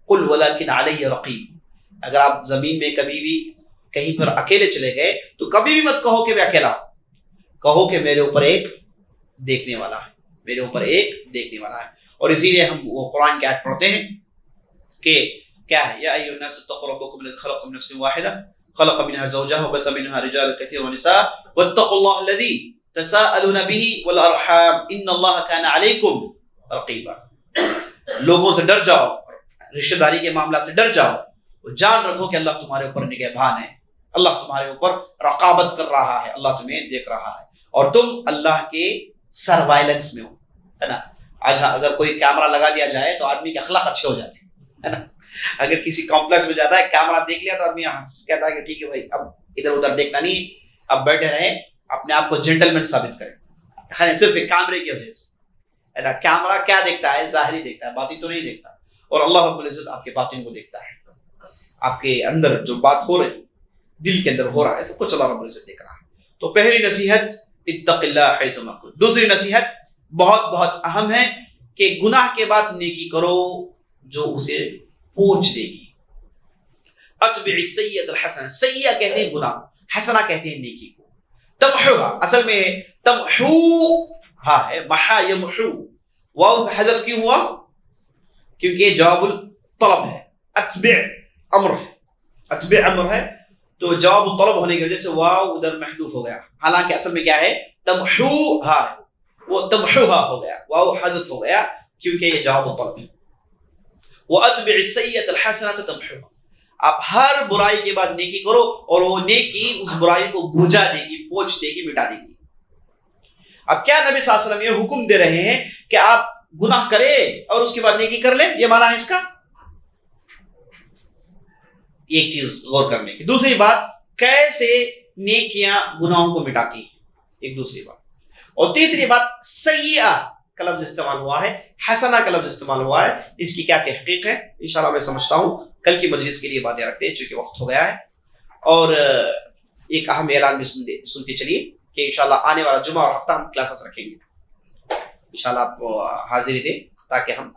قل ولکن علی رقیب۔ اگر آپ زمین میں کبھی بھی کہیں پر اکیلے چلے گئے تو کبھی بھی مت کہو کہ میں اکیلا ہوں، کہو کہ میرے اوپر ایک دیکھنے والا ہے، میرے اوپر ایک دیکھنے والا ہے۔ اور اسی لیے ہم وہ قرآن کی آیت پڑھتے ہیں کہ کیا ہے، یا ایھا الناس اتقوا ربکم الذی خلقکم من نفس واحدہ خلق منها زوجها وبث منها رجالا كثيرا ونساء واتقوا الله الذي تساءلون به والارحام ان الله كان عليكم رقيبا۔ لوگوں سے ڈر جاؤ، رشتہ داری کے معاملات سے ڈر جاؤ، جان رکھو کہ اللہ تمہارے اوپر نگہبان ہے، اللہ تمہارے اوپر رقابت کر رہا ہے، اللہ تمہیں دیکھ رہا ہے، اور تم اللہ کے سروائلنس میں ہو، ہے نا۔ آج اگر کوئی کیمرہ لگا دیا جائے تو آدمی کے اخلاق اچھے ہو جاتے ہیں، ہے نا۔ اگر کسی کمپلیکس میں جاتا ہے، کیمرہ دیکھ لیا تو آدمی کہتا ہے کہ ٹھیک ہے بھائی اب ادھر ادھر دیکھنا نہیں، اب بیٹھے رہیں، اپنے آپ کو جینٹلمین ثابت کریں، صرف ایک کیمرے کی وجہ سے، ہے نا۔ کیمرہ کیا دیکھتا ہے؟ ظاہری دیکھتا ہے، باطن تو نہیں دیکھتا، اور اللہ رب العزت آپ کے باطن کو دیکھتا ہے، آپ کے اندر جو بات ہو رہی، دل کے اندر ہو رہا ہے، سب کچھ اللہ رب العزت دیکھ رہا ہے۔ تو پہلی نصیحت اتق اللہ حیثما کنت۔ دوسری نصیحت بہت بہت اہم ہے کہ گناہ کے بعد نیکی کرو جو اسے پوچھ دے گی۔ اتبع السیئۃ الحسنہ، سیئہ کہتے ہیں گناہ، حسنہ کہتے ہیں نیکی کو۔ تمحوہا، اصل میں تمحو ہا ہے، محا یمحو، واو کا حذف کیوں ہوا؟ کیونکہ یہ جواب الطلب ہے، اتبع امر ہے، اتبع امر ہے، تو جواب الطلب ہونے کی وجہ سے واو ادھر محذوف ہو گیا، حالانکہ اصل میں کیا ہے؟ تمحوہا ہے، وہ تمحوہا ہو گیا، واو حذف ہو گیا کیونکہ یہ جواب الطلب ہے۔ وَأَتْبِعِ السَّيِّئَةَ الْحَسَنَةَ تَمْحُوهَا، آپ ہر برائی کے بعد نیکی کرو اور وہ نیکی اس برائی کو بجھا دے گی، پوچھ دے گی، مٹا دے گی۔ اب کیا نبی صلی اللہ علیہ وسلم یہ حکم دے رہے ہیں کہ آپ گناہ کریں اور اس کے بعد نیکی کر لیں؟ یہ معنی ہے اس کا؟ ایک چیز غور کرنے کی۔ دوسری بات، کیسے نیکیاں گناہوں کو مٹاتی ہیں، ایک دوسری بات۔ اور تیسری بات، سیئہ کا لفظ استعمال ہوا ہے، حسنہ کا لفظ استعمال ہوا ہے، اس کی کیا تحقیق ہے انشاءاللہ میں سمجھتا ہوں کل کی مجلس کے لیے باتیں رکھتے ہیں چونکہ وقت ہو گیا ہے۔ اور ایک اہم اعلان بھی سنتے چلیے کہ انشاءاللہ آنے والا جمعہ اور ہفتہ ہم کلاسز رکھیں گے، انشاءاللہ آپ کو حاضری دیں تاکہ ہم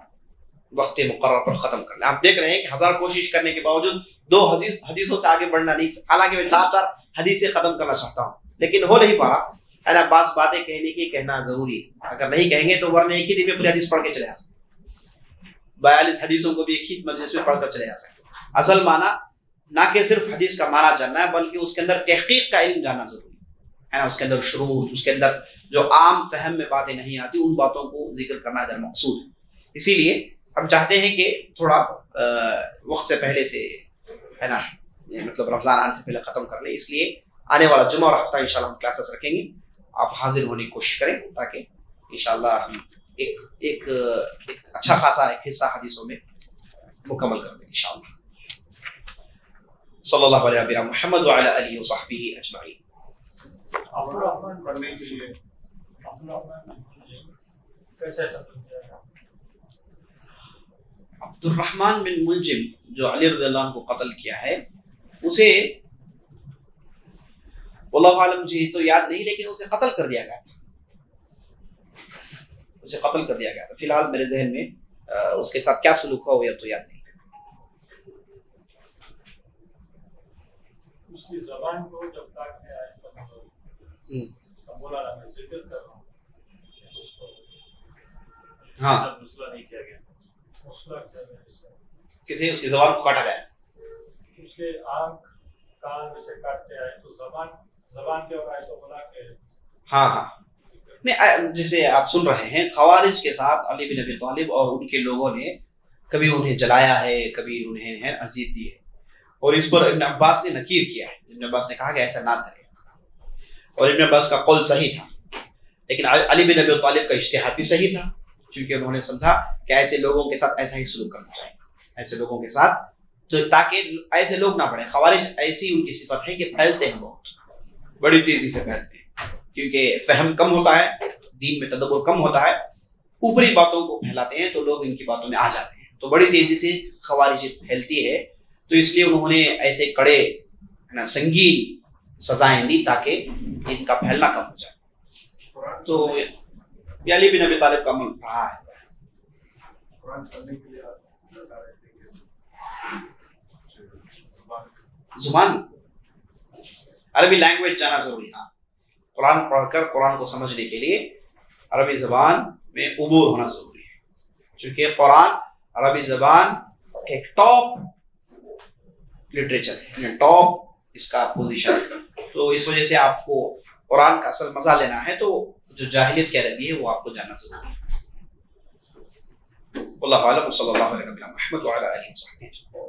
وقت مقرر پر ختم کر لیں۔ آپ دیکھ رہے ہیں کہ ہزار کوشش کرنے کے باوجود 2 حدیثوں سے آگے بڑھنا نہیں، حالانکہ میں 4 حدیثیں ختم کرنا چاہتا ہوں لیکن ہو نہیں پا رہا، ہے نا۔ بعض باتیں کہنے کی کہنا ضروری ہے، اگر نہیں کہیں گے تو ورنہ ایک ہی دن میں پوری حدیث پڑھ کے چلے آ سکتے، 42 حدیثوں کو بھی ایک ہی مجلس میں پڑھ کر چلے آ سکتے۔ اصل معنی نہ کہ صرف حدیث کا معنی جاننا ہے بلکہ اس کے اندر تحقیق کا علم جاننا ضروری ہے نا، اس کے اندر شروط، اس کے اندر جو عام فہم میں باتیں نہیں آتی ان باتوں کو ذکر کرنا ادھر مقصود ہے۔ اسی لیے ہم چاہتے ہیں کہ تھوڑا وقت سے پہلے سے، ہے نا، مطلب رمضان آنے سے پہلے ختم کر لیں، اس لیے آنے والا جمعہ اور ہفتہ انشاءاللہ ہم کلاسز رکھیں گے، آپ حاضر ہونے کی کوشش کریں تاکہ انشاءاللہ ہم ایک اچھا خاصا ایک حصہ حدیثوں میں مکمل کر دیں انشاءاللہ۔ صلی اللہ علیہ محمد وعلی آلہ وصحبہ اجمعین۔ عبدالرحمن پڑھنے کے لیے عبد الرحمن بن ملجم جو علی رضی اللہ عنہ کو قتل کیا ہے، اسے واللہ عالم مجھے تو یاد نہیں لیکن اسے قتل کر دیا گیا تھا، اسے قتل کر دیا گیا تھا۔ فی الحال میرے ذہن میں اس کے ساتھ کیا سلوک ہوا تو یاد نہیں۔ اس کی زبان کو جب تک میں مولانا میں ذکر کر رہا ہوں اس کو ہاں مسئلہ نہیں کیا گیا، مسئلہ کسی اس کی زبان کو کاٹا گیا، اس کے آنکھ کان میں سے کاٹتے آئے تو زبان کے اور آئے تو بلا کے. ہاں ہاں نہیں، جیسے آپ سن رہے ہیں خوارج کے ساتھ علی بن ابی طالب اور ان کے لوگوں نے کبھی انہیں جلایا ہے، کبھی انہیں اذیت دی ہے، اور اس پر ابن عباس نے نکیر کیا ہے. ابن عباس نے کہا کہ ایسا نہ کرے، اور ابن عباس کا قول صحیح تھا، لیکن علی بن ابی طالب کا اجتہاد بھی صحیح تھا، کیونکہ انہوں نے سمجھا کہ ایسے لوگوں کے ساتھ ایسا ہی سلوک کرنا چاہیے، ایسے لوگوں کے ساتھ تو تاکہ ایسے لوگ نہ بڑھیں. خوارج ایسی ان کی صفت ہے کہ پھیلتے ہیں، بہت بڑی تیزی سے پھیلتے ہیں، کیونکہ فہم کم ہوتا ہے، دین میں تدبر کم ہوتا ہے، اوپری باتوں کو پھیلاتے ہیں تو لوگ ان کی باتوں میں آ جاتے ہیں، تو بڑی تیزی سے خوارج پھیلتی ہے. تو اس لیے انہوں نے ایسے کڑے سنگین سزائیں دی تاکہ ان کا پھیلنا کم ہو جائے. تو یہ علی بن ابی طالب کا عمل رہا ہے. زبان عربی لینگویج جانا ضروری ہے. قرآن پڑھ کر قرآن کو سمجھنے کے لیے عربی زبان میں عبور ہونا ضروری ہے، چونکہ قرآن عربی زبان ایک ٹاپ لٹریچر ہے، ٹاپ اس کا پوزیشن ہے. تو اس وجہ سے آپ کو قرآن کا اصل مزہ لینا ہے تو جو جاہلیت کی عربی ہے وہ آپ کو جاننا ضروری ہے. واللہ اعلم، صلی اللہ علیہ وسلم محمد وعلی آلہ وصحبہ.